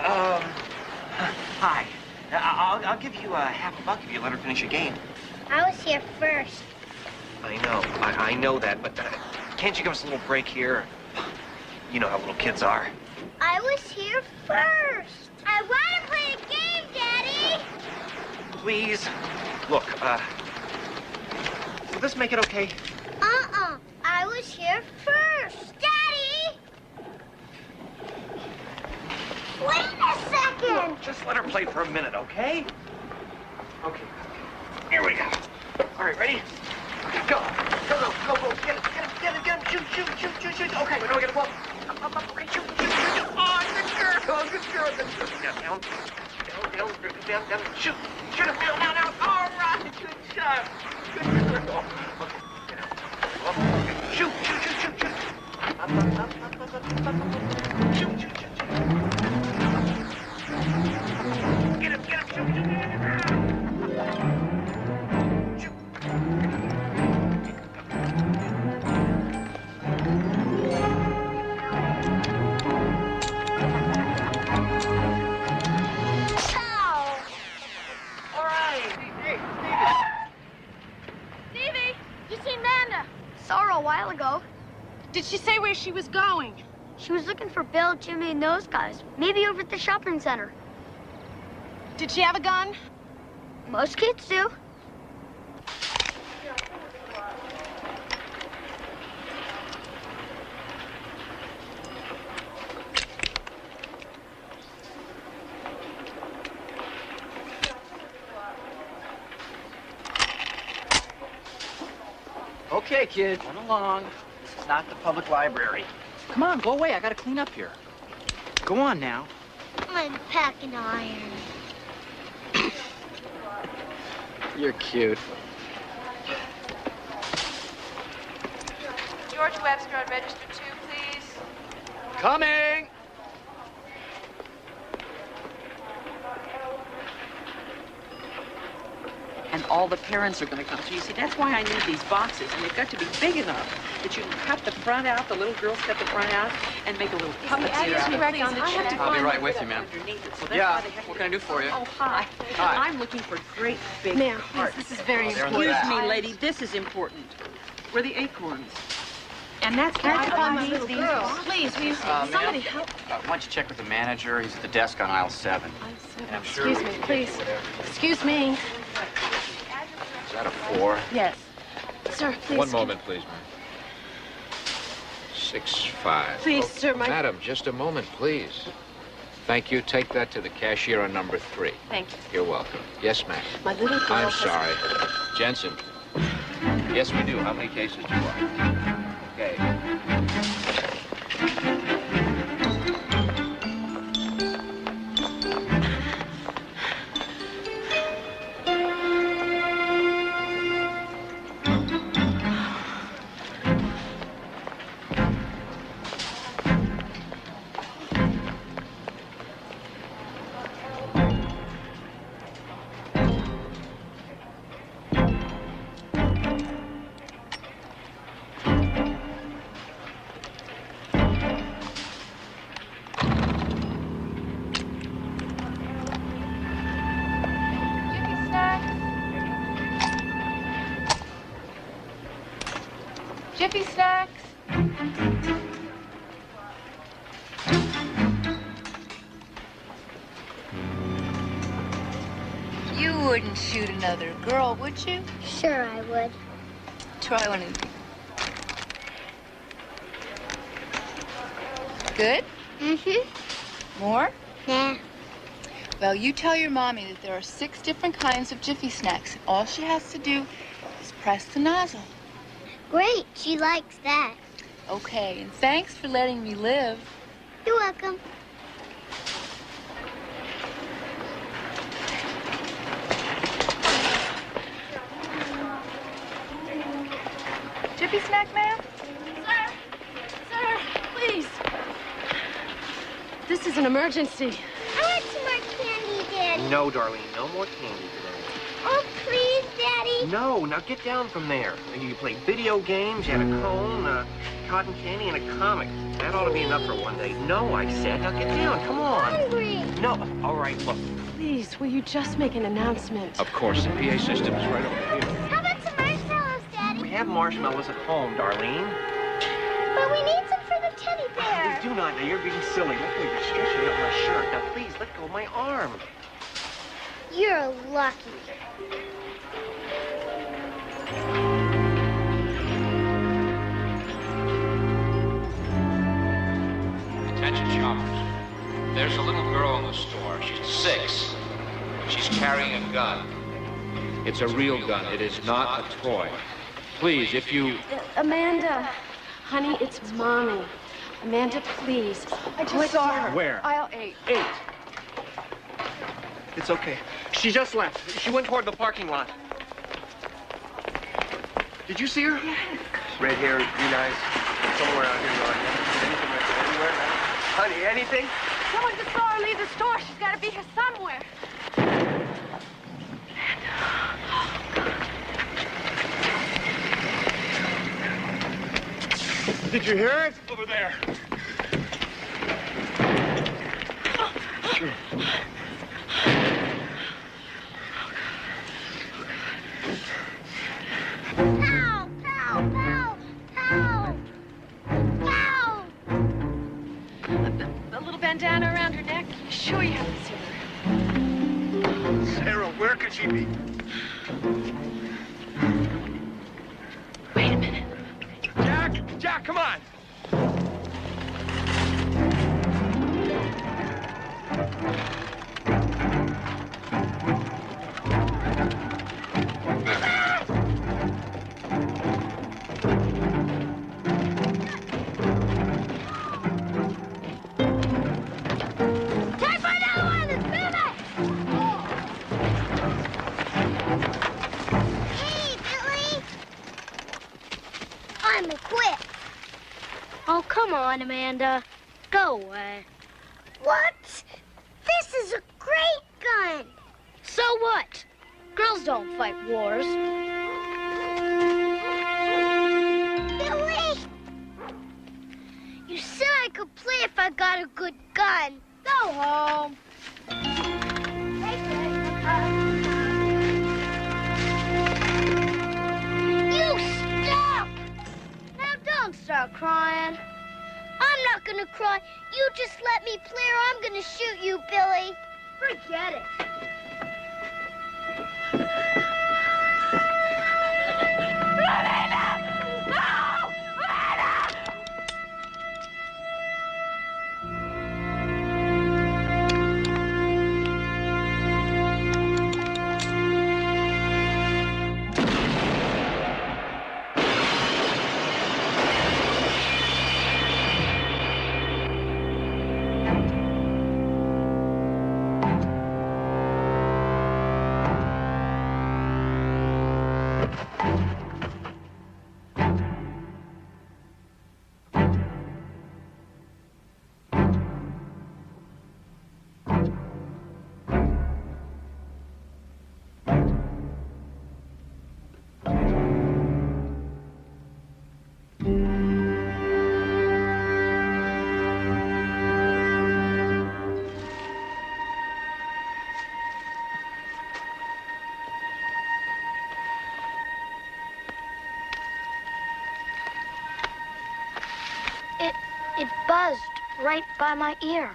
[SPEAKER 18] Oh,
[SPEAKER 1] Hi. I'll give you $50 if you let her finish a game.
[SPEAKER 18] I was here first.
[SPEAKER 1] I know that, but can't you give us a little break here? You know how little kids are.
[SPEAKER 18] I was here first. I want to play a game, Daddy.
[SPEAKER 1] Please. Look, will this make it okay?
[SPEAKER 18] I was here first. Daddy! Wait a second.
[SPEAKER 1] Look, just let her play for a minute, okay? Okay. Here we go. All right, ready? Okay, go. Go. Get him. Shoot. Okay, we don't get a ball. Up. Okay, shoot. Oh, good girl. Down. Shoot him. Now. All right, good shot. Good girl. Okay, get out. Okay. Shoot. Up. Shoot. Get him. Shoot.
[SPEAKER 18] Saw her a while ago.
[SPEAKER 11] Did she say where she was going?
[SPEAKER 18] She was looking for Bill, Jimmy, and those guys. Maybe over at the shopping center.
[SPEAKER 11] Did she have a gun?
[SPEAKER 18] Most kids do.
[SPEAKER 1] Okay, kid, run along. This is not the public library. Come on, go away. I gotta clean up here. Go on now.
[SPEAKER 18] I'm packing iron.
[SPEAKER 1] You're cute.
[SPEAKER 22] George Webster on register 2, please.
[SPEAKER 1] Coming!
[SPEAKER 23] And all the parents are going to come. So you see, that's why I need these boxes. And they've got to be big enough that you can cut the front out, the little girls cut the front out, and make a little puppet here out of it.
[SPEAKER 10] I'll be right with you, ma'am. Yeah, what can I do for you?
[SPEAKER 23] Oh, hi.
[SPEAKER 10] Hi.
[SPEAKER 23] I'm looking for great big
[SPEAKER 11] Ma'am,
[SPEAKER 23] hearts.
[SPEAKER 11] this is very
[SPEAKER 23] Excuse
[SPEAKER 11] important.
[SPEAKER 23] me, lady, this is important. We're the acorns. And that's
[SPEAKER 11] That's
[SPEAKER 23] why
[SPEAKER 11] why
[SPEAKER 23] I
[SPEAKER 11] my
[SPEAKER 23] need
[SPEAKER 11] little
[SPEAKER 23] these
[SPEAKER 11] girl.
[SPEAKER 23] boxes.
[SPEAKER 11] Please, will you
[SPEAKER 10] Ma'am,
[SPEAKER 11] somebody help?
[SPEAKER 10] why don't you check with the manager? He's at the desk on aisle 7. And I'm sure
[SPEAKER 11] Excuse
[SPEAKER 10] we
[SPEAKER 11] me,
[SPEAKER 10] can
[SPEAKER 11] please.
[SPEAKER 10] get you whatever.
[SPEAKER 11] Excuse me.
[SPEAKER 10] Is that a 4?
[SPEAKER 11] Yes. Sir, please.
[SPEAKER 24] One moment, please, ma'am. 6-5.
[SPEAKER 11] Please, sir, my...
[SPEAKER 24] Madam, just a moment, please. Thank you. Take that to the cashier on number 3.
[SPEAKER 11] Thank you.
[SPEAKER 24] You're welcome. Yes, ma'am.
[SPEAKER 11] My little girl
[SPEAKER 24] I'm
[SPEAKER 11] has-
[SPEAKER 24] sorry. Jensen. Yes, we do. How many cases do you want? Okay.
[SPEAKER 22] Jiffy Snacks.
[SPEAKER 25] You wouldn't shoot another girl, would you?
[SPEAKER 18] Sure, I would.
[SPEAKER 25] Try one of these. Good?
[SPEAKER 18] Mm-hmm.
[SPEAKER 25] More?
[SPEAKER 18] Nah.
[SPEAKER 25] Well, you tell your mommy that there are 6 different kinds of Jiffy Snacks. All she has to do is press the nozzle.
[SPEAKER 18] Great. She likes that.
[SPEAKER 25] Okay, and thanks for letting me live.
[SPEAKER 18] You're welcome.
[SPEAKER 22] Jiffy Snack, ma'am?
[SPEAKER 11] Sir, please. This is an emergency.
[SPEAKER 18] I want some more candy, Daddy.
[SPEAKER 1] No, Darlene, no more candy today.
[SPEAKER 18] Oh, please,
[SPEAKER 1] No, now get down from there. You play video games, you had a cone, cotton candy, and a comic. That ought to be enough for one day. No, I said. Now get down, come on.
[SPEAKER 19] Hungry.
[SPEAKER 1] No, all right, look.
[SPEAKER 11] Please, will you just make an announcement?
[SPEAKER 24] Of course, the PA system is right over here.
[SPEAKER 19] How about some marshmallows, Daddy?
[SPEAKER 1] We have marshmallows at home, Darlene.
[SPEAKER 19] But we need some for the teddy bear.
[SPEAKER 1] We do not. Now, you're being silly. Look, you're stretching out my shirt. Now, please, let go of my arm.
[SPEAKER 19] You're lucky.
[SPEAKER 24] Attention shoppers. There's a little girl in the store. She's 6. She's carrying a gun. It's a real gun. It is not a toy. Please, if you...
[SPEAKER 11] Amanda, honey, it's Mommy. Amanda, please.
[SPEAKER 22] I just saw her.
[SPEAKER 1] Where?
[SPEAKER 22] Aisle 8.
[SPEAKER 1] 8. It's okay. She just left. She went toward the parking lot. Did you see her?
[SPEAKER 22] Yes.
[SPEAKER 1] Red hair, green eyes. Somewhere out here, Lauren. Anything right there? Anywhere? Honey, anything?
[SPEAKER 22] Someone just saw her leave the store. She's got to be here somewhere.
[SPEAKER 1] Did you hear it? Over there.
[SPEAKER 19] Pow, pow, pow, pow. Pow.
[SPEAKER 11] A little bandana around her neck. You sure you haven't seen her?
[SPEAKER 1] Sarah, where could she be?
[SPEAKER 11] Wait a minute.
[SPEAKER 1] Jack, come on.
[SPEAKER 19] Time for another one. Let's move it. Hey, Billy. I'm equipped. Oh, come on, Amanda. Go away. What? This is a great gun. So what? Girls don't fight wars. Billy! You said I could play if I got a good gun. Go home. You stop! Now don't start crying. I'm not gonna cry. You just let me play or I'm gonna shoot you, Billy. Forget it. It buzzed right by my ear.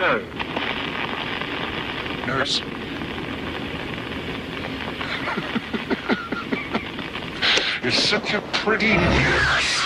[SPEAKER 20] No. Nurse. You're such a pretty nurse.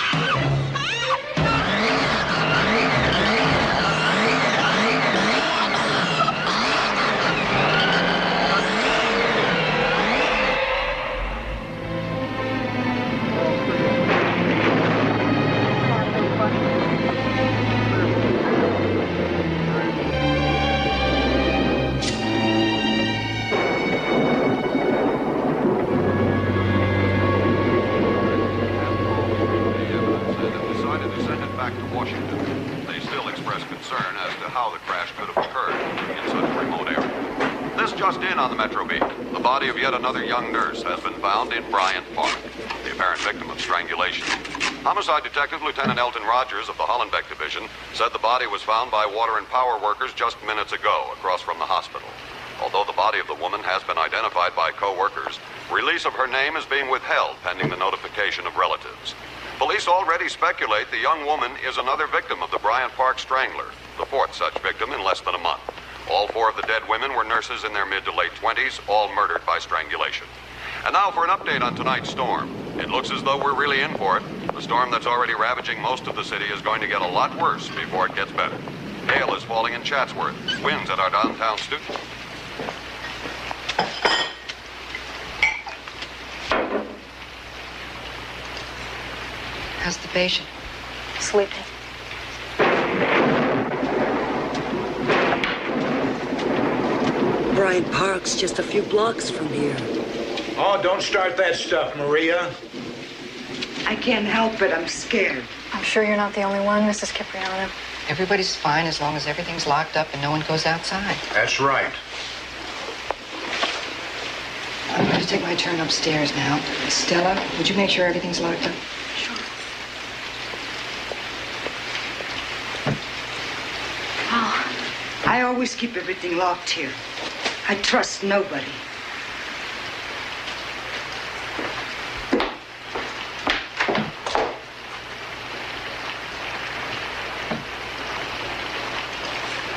[SPEAKER 2] Of yet another young nurse has been found in Bryant Park, the apparent victim of strangulation. Homicide Detective Lieutenant Elton Rogers of the Hollenbeck Division said the body was found by water and power workers just minutes ago across from the hospital. Although the body of the woman has been identified by co-workers, release of her name is being withheld pending the notification of relatives. Police already speculate the young woman is another victim of the Bryant Park Strangler, the fourth such victim in less than a month. All four of the dead women were nurses in their mid to late 20s, all murdered by strangulation. And now for an update on tonight's storm. It looks as though we're really in for it. The storm that's already ravaging most of the city is going to get a lot worse before it gets better. Hail is falling in Chatsworth. Winds at our downtown studio.
[SPEAKER 17] How's the patient?
[SPEAKER 11] Sleeping.
[SPEAKER 3] Bryant Park's just a few blocks from here.
[SPEAKER 4] Oh, don't start that stuff, Maria.
[SPEAKER 3] I can't help it. I'm scared.
[SPEAKER 7] I'm sure you're not the only one, Mrs. Cipriano.
[SPEAKER 17] Everybody's fine as long as everything's locked up and no one goes outside.
[SPEAKER 4] That's right.
[SPEAKER 17] I'm going to take my turn upstairs now. Stella, would you make sure everything's locked up?
[SPEAKER 7] Sure. Oh.
[SPEAKER 3] I always keep everything locked here. I trust nobody.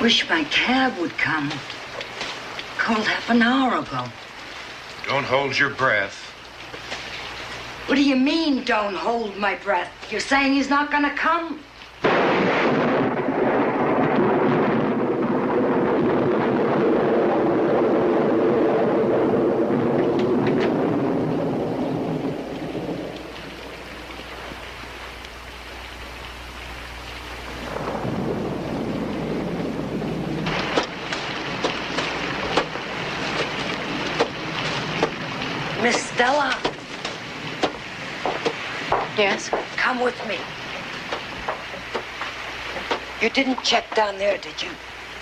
[SPEAKER 3] Wish my cab would come. Called half an hour ago.
[SPEAKER 4] Don't hold your breath.
[SPEAKER 3] What do you mean, don't hold my breath? You're saying he's not gonna come? Miss Stella.
[SPEAKER 7] Yes?
[SPEAKER 3] Come with me. You didn't check down there, did you?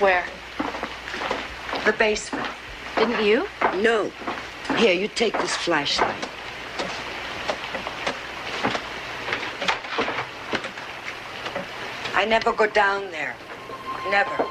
[SPEAKER 7] Where?
[SPEAKER 3] The basement.
[SPEAKER 7] Didn't you?
[SPEAKER 3] No. Here, you take this flashlight. I never go down there. Never.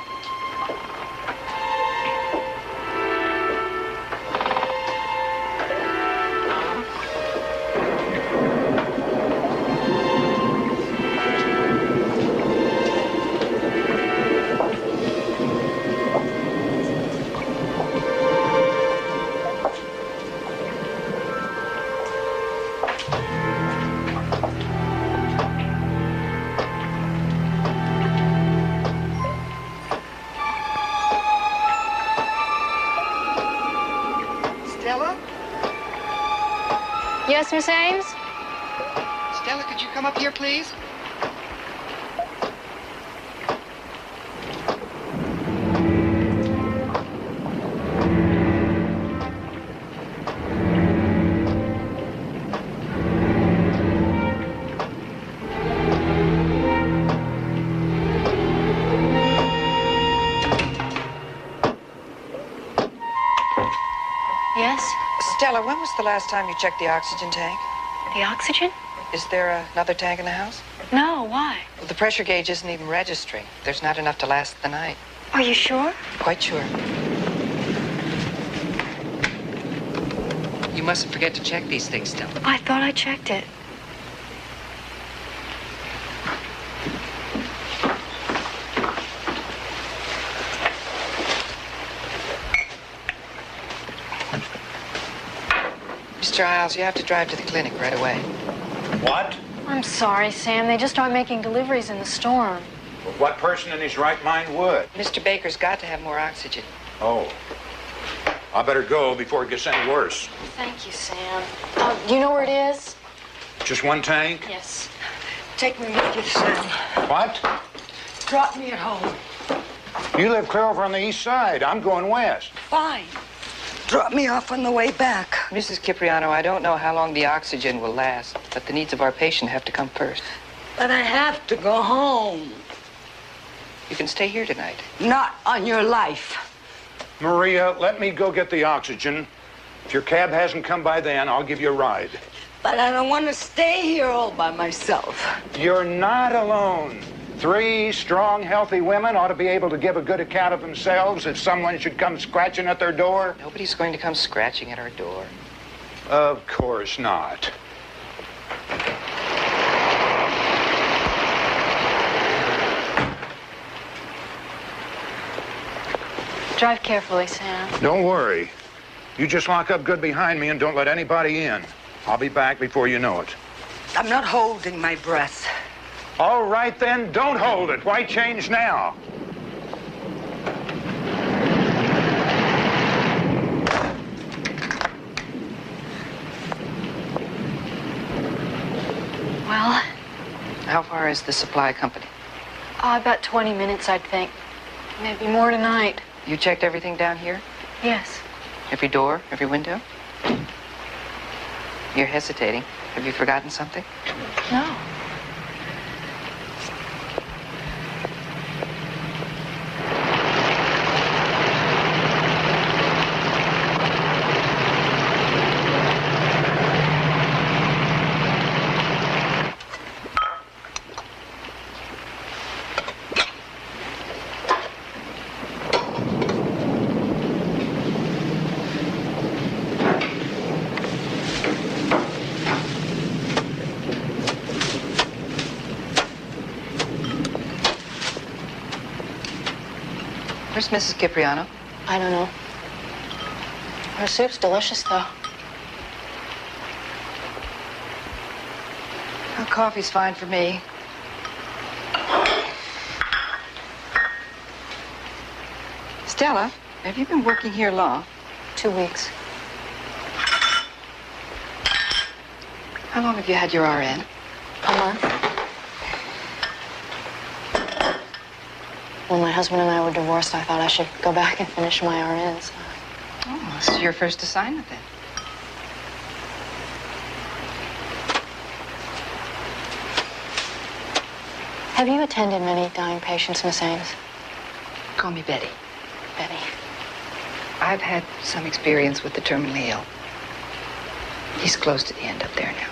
[SPEAKER 7] Yes, Miss Ames?
[SPEAKER 17] Stella, could you come up here, please?
[SPEAKER 7] Yes?
[SPEAKER 17] Stella, when was the last time you checked the oxygen tank?
[SPEAKER 7] The oxygen?
[SPEAKER 17] Is there another tank in the house?
[SPEAKER 7] No, why?
[SPEAKER 17] Well, the pressure gauge isn't even registering. There's not enough to last the night.
[SPEAKER 7] Are you sure?
[SPEAKER 17] Quite sure. You mustn't forget to check these things, Stella.
[SPEAKER 7] I thought I checked it.
[SPEAKER 17] Mr. Isles, you have to drive to the clinic right away.
[SPEAKER 4] What?
[SPEAKER 7] I'm sorry, Sam. They just aren't making deliveries in the storm.
[SPEAKER 4] Well, what person in his right mind would?
[SPEAKER 17] Mr. Baker's got to have more oxygen.
[SPEAKER 4] Oh. I better go before it gets any worse.
[SPEAKER 7] Thank you, Sam. Do you know where it is?
[SPEAKER 4] Just one tank?
[SPEAKER 7] Yes.
[SPEAKER 3] Take me with you, Sam.
[SPEAKER 4] What?
[SPEAKER 3] Drop me at home.
[SPEAKER 4] You live clear over on the east side. I'm going west.
[SPEAKER 3] Fine. Drop me off on the way back.
[SPEAKER 17] Mrs. Cipriano, I don't know how long the oxygen will last, but the needs of our patient have to come first.
[SPEAKER 3] But I have to go home.
[SPEAKER 17] You can stay here tonight.
[SPEAKER 3] Not on your life.
[SPEAKER 4] Maria, let me go get the oxygen. If your cab hasn't come by then, I'll give you a ride.
[SPEAKER 3] But I don't want to stay here all by myself.
[SPEAKER 4] You're not alone. 3 strong, healthy women ought to be able to give a good account of themselves if someone should come scratching at their door.
[SPEAKER 17] Nobody's going to come scratching at our door.
[SPEAKER 4] Of course not.
[SPEAKER 7] Drive carefully, Sam.
[SPEAKER 4] Don't worry. You just lock up good behind me and don't let anybody in. I'll be back before you know it.
[SPEAKER 3] I'm not holding my breath.
[SPEAKER 4] All right, then, don't hold it. Why change now?
[SPEAKER 7] Well?
[SPEAKER 17] How far is the supply company?
[SPEAKER 7] About 20 minutes, I'd think. Maybe more tonight.
[SPEAKER 17] You checked everything down here?
[SPEAKER 7] Yes.
[SPEAKER 17] Every door, every window? You're hesitating. Have you forgotten something?
[SPEAKER 7] No.
[SPEAKER 17] Where's Mrs. Cipriano?
[SPEAKER 7] I don't know. Her soup's delicious, though.
[SPEAKER 17] Oh, coffee's fine for me. Stella, have you been working here long?
[SPEAKER 7] 2 weeks.
[SPEAKER 17] How long have you had your RN?
[SPEAKER 7] A month. When my husband and I were divorced, I thought I should go back and finish my RNs.
[SPEAKER 17] Oh, this is your first assignment then.
[SPEAKER 7] Have you attended many dying patients, Miss Ames?
[SPEAKER 17] Call me Betty.
[SPEAKER 7] Betty.
[SPEAKER 17] I've had some experience with the terminally ill. He's close to the end up there now.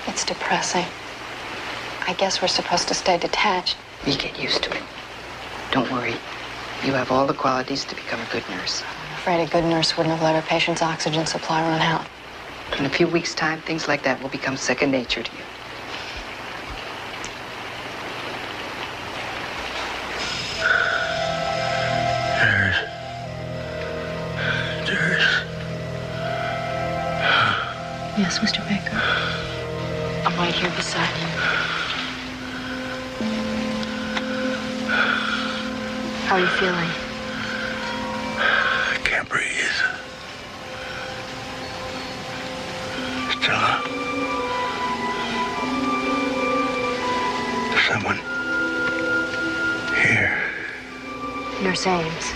[SPEAKER 7] It's depressing. I guess we're supposed to stay detached.
[SPEAKER 17] You get used to it. Don't worry. You have all the qualities to become a good nurse.
[SPEAKER 7] I'm afraid a good nurse wouldn't have let her patient's oxygen supply run out.
[SPEAKER 17] In a few weeks' time, things like that will become second nature to you.
[SPEAKER 7] Yes, Mr. Baker. I'm right here beside you. How are you feeling?
[SPEAKER 8] I can't breathe. Stella. There's someone here.
[SPEAKER 7] Nurse Ames.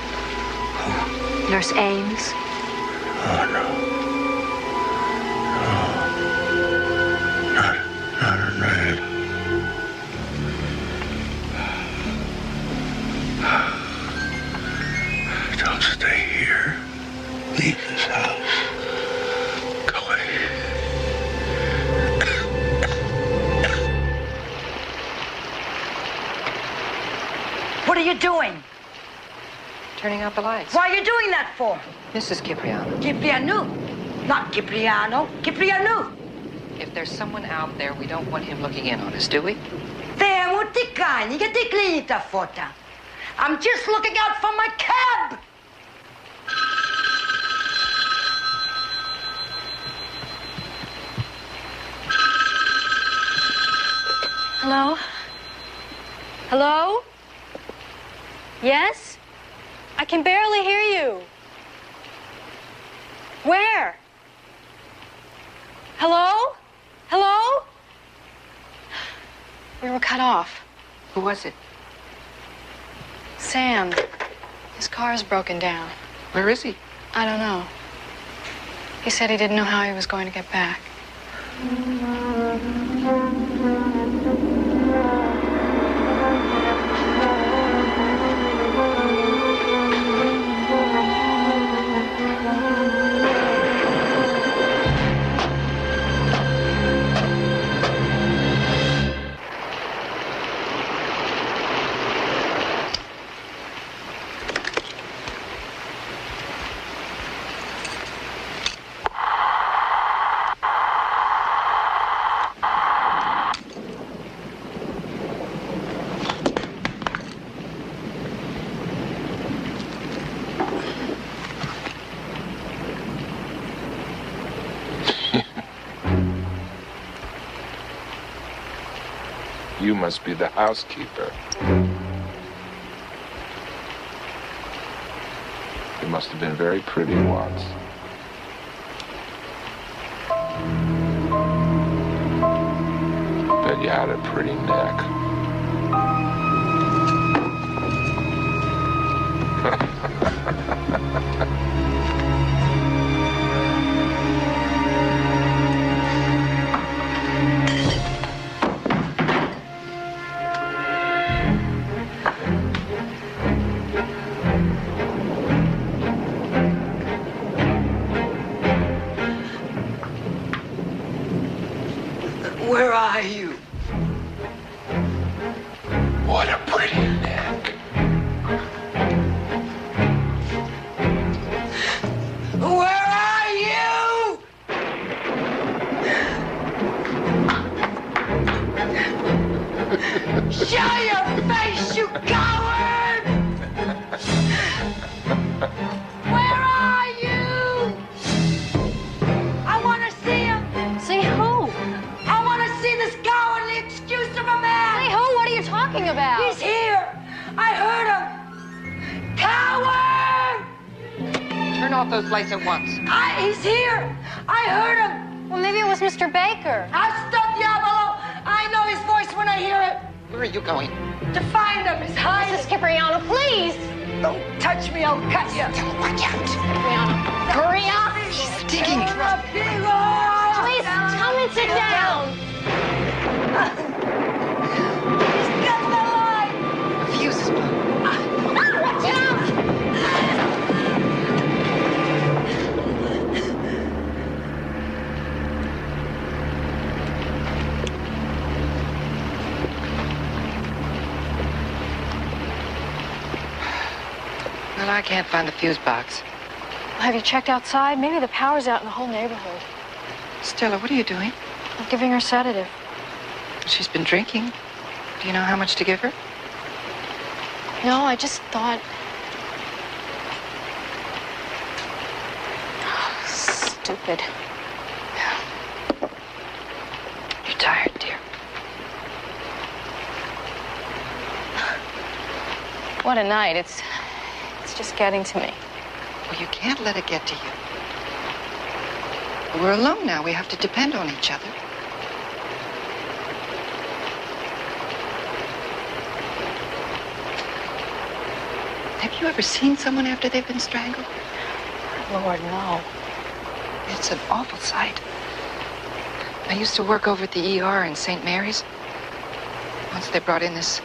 [SPEAKER 7] Who? Nurse Ames.
[SPEAKER 8] Oh, no. Not in red. Don't stay here. Leave this house. Go away.
[SPEAKER 3] What are you doing?
[SPEAKER 17] Turning out the lights.
[SPEAKER 3] Why are you doing that for?
[SPEAKER 17] Mrs. Cipriano.
[SPEAKER 3] Cipriano. Not Cipriano. Cipriano.
[SPEAKER 17] If there's someone out there, we don't want him looking in on us, do we?
[SPEAKER 3] Fermo ti cani, che ti clinita fotta. I'm just looking out for my cab.
[SPEAKER 9] Hello? Hello? Yes? I can barely hear you. Where? Hello? Hello? We were cut off.
[SPEAKER 17] Who was it?
[SPEAKER 9] Sam. His car's broken down.
[SPEAKER 17] Where is he?
[SPEAKER 9] I don't know. He said he didn't know how he was going to get back.
[SPEAKER 8] You must be the housekeeper. You must have been very pretty once. Bet you had a pretty neck.
[SPEAKER 3] Where are you?
[SPEAKER 8] What a pretty neck.
[SPEAKER 3] Where are you? Show your face, you coward! Where are you? I want to see him.
[SPEAKER 9] See who?
[SPEAKER 3] I want to see this coward, the excuse of a man.
[SPEAKER 9] See who? What are you talking about?
[SPEAKER 3] He's here. I heard him. Coward!
[SPEAKER 17] Turn off those lights at once.
[SPEAKER 3] He's here. I heard him.
[SPEAKER 9] Well, maybe it was Mr. Baker.
[SPEAKER 3] Hasta diavolo. I know his voice when I hear it.
[SPEAKER 17] Where are you going?
[SPEAKER 3] To find him. He's hiding.
[SPEAKER 9] Mrs. Cipriano, please.
[SPEAKER 3] Don't touch me. I'll cut you.
[SPEAKER 17] Watch out.
[SPEAKER 9] Cipriano.
[SPEAKER 17] He's digging.
[SPEAKER 9] Please, come and sit down.
[SPEAKER 3] He's got the light.
[SPEAKER 17] The fuse is blown.
[SPEAKER 9] Watch out.
[SPEAKER 17] Well, I can't find the fuse box.
[SPEAKER 9] Have you checked outside? Maybe the power's out in the whole neighborhood.
[SPEAKER 17] Stella, what are you doing?
[SPEAKER 9] I'm giving her sedative.
[SPEAKER 17] She's been drinking. Do you know how much to give her?
[SPEAKER 9] No, I just thought... Stupid.
[SPEAKER 17] You're tired, dear.
[SPEAKER 9] What a night. It's just getting to me.
[SPEAKER 17] Well, you can't let it get to you. We're alone now. We have to depend on each other. Have you ever seen someone after they've been strangled?
[SPEAKER 9] Lord, no.
[SPEAKER 17] It's an awful sight. I used to work over at the ER in St. Mary's. Once they brought in this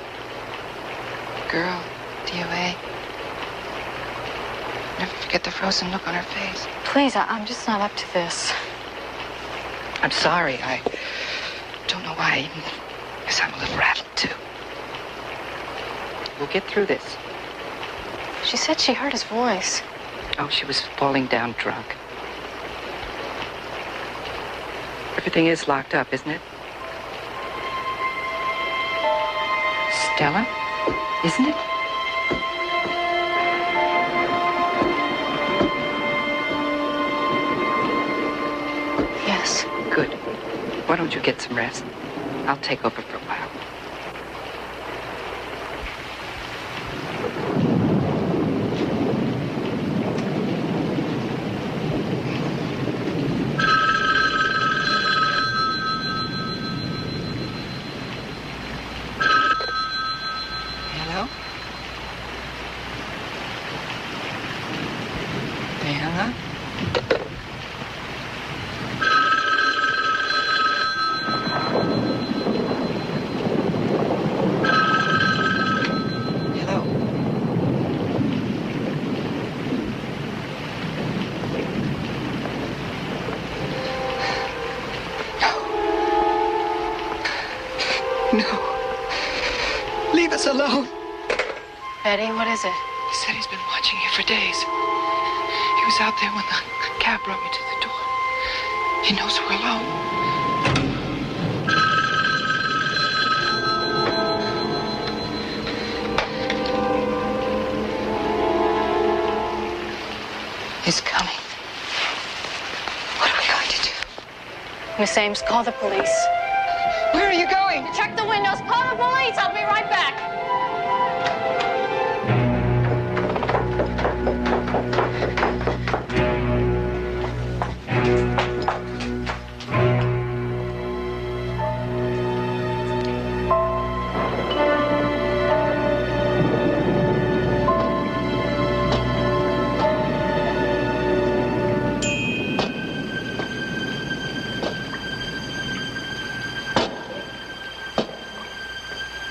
[SPEAKER 17] girl, DOA. Never forget the frozen look on her face.
[SPEAKER 9] Please, I'm just not up to this.
[SPEAKER 17] I'm sorry. I don't know why. I guess I'm a little rattled, too. We'll get through this.
[SPEAKER 9] She said she heard his voice.
[SPEAKER 17] Oh, she was falling down drunk. Everything is locked up, isn't it? Stella, isn't it?
[SPEAKER 9] Yes.
[SPEAKER 17] Good. Why don't you get some rest? I'll take over for a while. No. Leave us alone.
[SPEAKER 9] Betty, what is it?
[SPEAKER 17] He said he's been watching you for days. He was out there when the cab brought me to the door. He knows we're alone. He's coming. What are we going to do?
[SPEAKER 9] Miss Ames, call the police.
[SPEAKER 17] Where are you going?
[SPEAKER 9] Check the windows. Call the police. I'll be right back.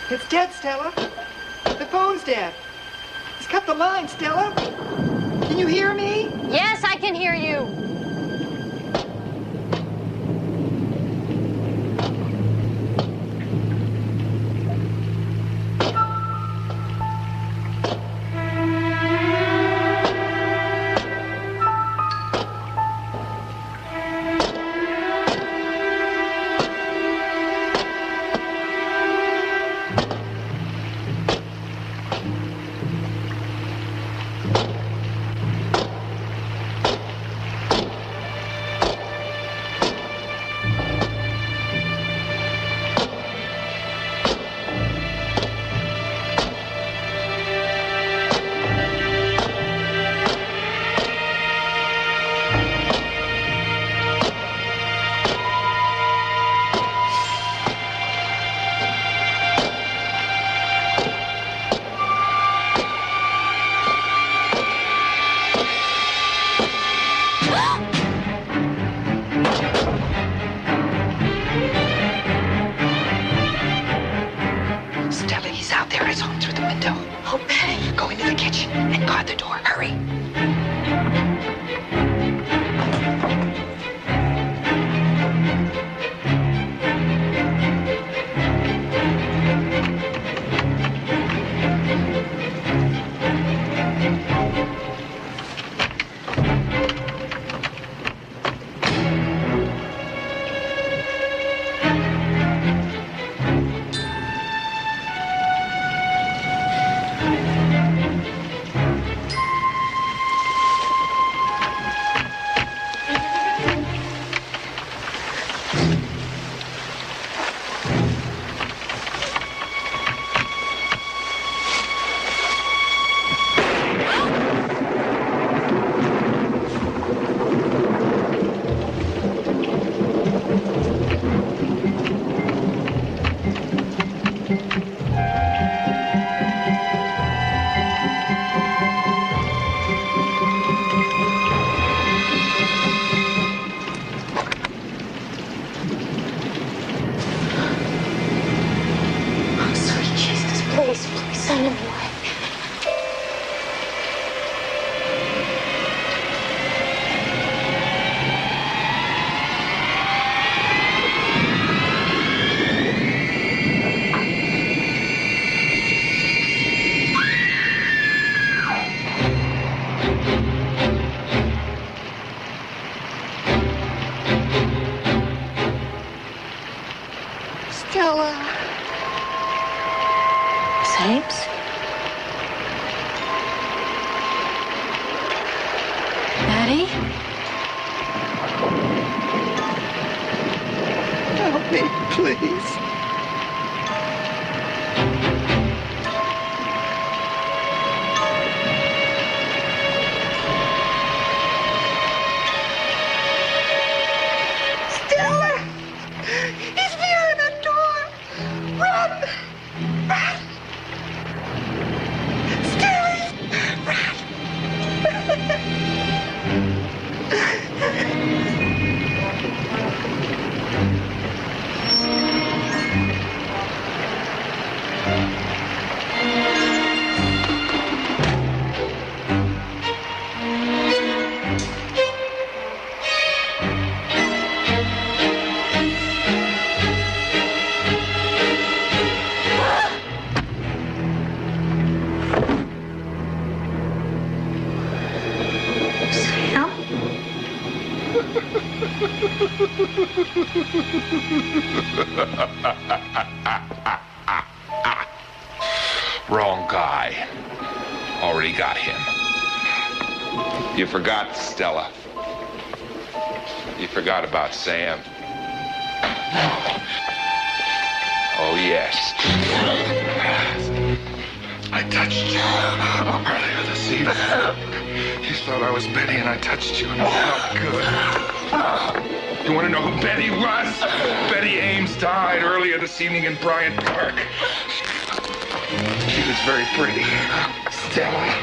[SPEAKER 17] It's dead, Stella. The phone's dead. He's cut the line, Stella. Can you hear me?
[SPEAKER 9] Yes, I can hear you.
[SPEAKER 17] Stella, he's out there. I saw him through the window. Oh, Betty. Go into the kitchen and guard the door. Hurry.
[SPEAKER 9] Please send him away.
[SPEAKER 17] Stella.
[SPEAKER 9] Ames? Betty?
[SPEAKER 17] Help me, please. Stella! He's behind the door! Run! Run!
[SPEAKER 8] Wrong guy. Already got him. You forgot Stella. You forgot about Sam. Oh, yes. I touched you earlier this evening. You thought I was Betty and I touched you and it felt good. You want to know who Betty was? Betty Ames died earlier this evening in Bryant Park. She was very pretty. Stella.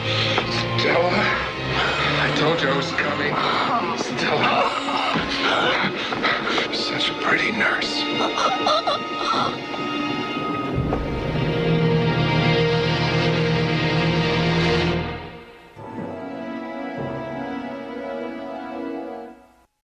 [SPEAKER 8] I told you I was coming. Stella.